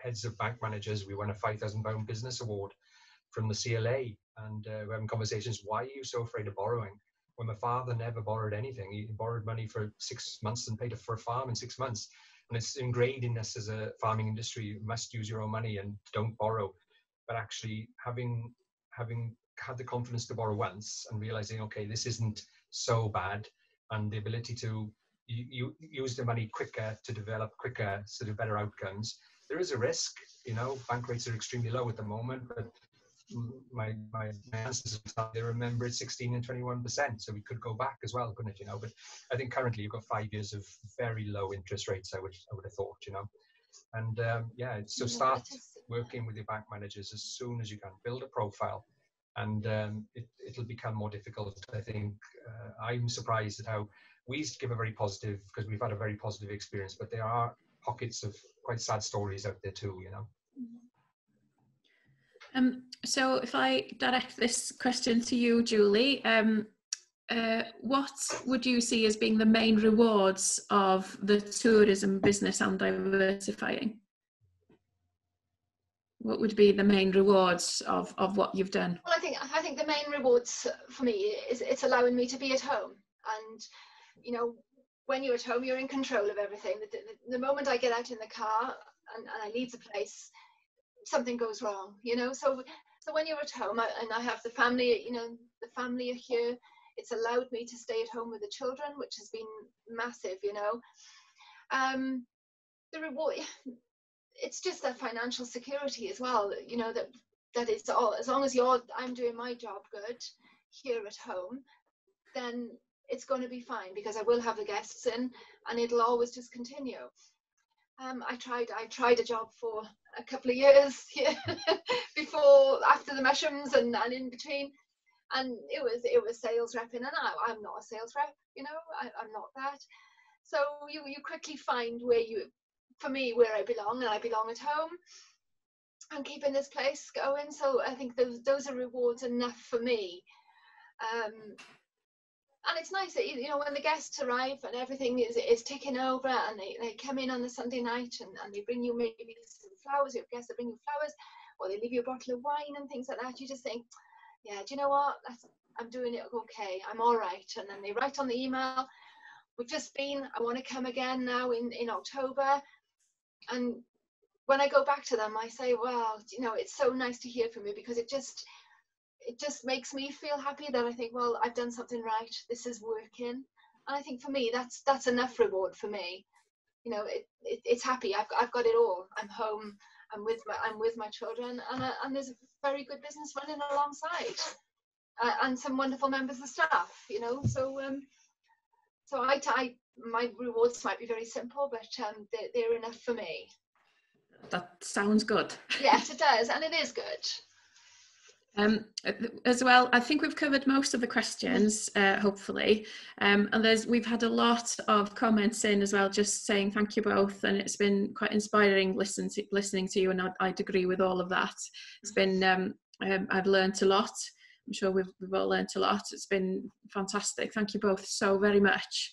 heads of bank managers, we won a £5,000 business award from the CLA, and we're having conversations, why are you so afraid of borrowing? When my father never borrowed anything. He borrowed money for 6 months and paid for a farm in 6 months. And it's ingrained in us as a farming industry, you must use your own money and don't borrow. But actually having had the confidence to borrow once and realizing, okay, this isn't so bad, and the ability to use the money quicker to develop quicker, sort of better outcomes. There is a risk, bank rates are extremely low at the moment, but my answers, they remember it's 16 and 21%, so we could go back as well, couldn't it? But I think currently you've got 5 years of very low interest rates, I would have thought, and so start working with your bank managers as soon as you can. Build a profile, and it'll become more difficult. I think I'm surprised at how we give a very positive, because we've had a very positive experience, but there are pockets of quite sad stories out there too, you know. So if I direct this question to you, Julie, what would you see as being the main rewards of the tourism business and diversifying? What would be the main rewards of what you've done? Well, I think the main rewards for me is it's allowing me to be at home. And, you know, when you're at home, you're in control of everything. The moment I get out in the car and I leave the place, something goes wrong, you know. So when you're at home, and I have the family, you know, the family are here, it's allowed me to stay at home with the children, which has been massive, you know. The reward, it's just that financial security as well, you know, that it's all, as long as I'm doing my job good here at home, then it's going to be fine, because I will have the guests in and it'll always just continue. I tried a job for a couple of years here after the mushrooms and in between, and it was sales repping, and I'm not a sales rep, you know, I'm not that. So you quickly find where I belong, and I belong at home and keeping this place going. So I think those are rewards enough for me. And it's nice that, you know, when the guests arrive and everything is ticking over, and they come in on the Sunday night and they bring you maybe some flowers, your guests that bring you flowers, or they leave you a bottle of wine and things like that, you just think, yeah, do you know what, I'm doing it okay, I'm all right. And then they write on the email, we've just been, I want to come again now in October. And when I go back to them, I say, well, you know, it's so nice to hear from you, because it just makes me feel happy that I think, well, I've done something right, this is working. And I think for me, that's enough reward for me. You know, it's happy, I've got it all. I'm home, I'm with my children, and there's a very good business running alongside, and some wonderful members of staff, you know. So my rewards might be very simple, but they're enough for me. That sounds good. Yes, it does, and it is good. As well, I think we've covered most of the questions, hopefully, and we've had a lot of comments in as well, just saying thank you both, and it's been quite inspiring listening to you, and I'd agree with all of that. It's been I've learned a lot. I'm sure we've all learned a lot. It's been fantastic. Thank you both so very much.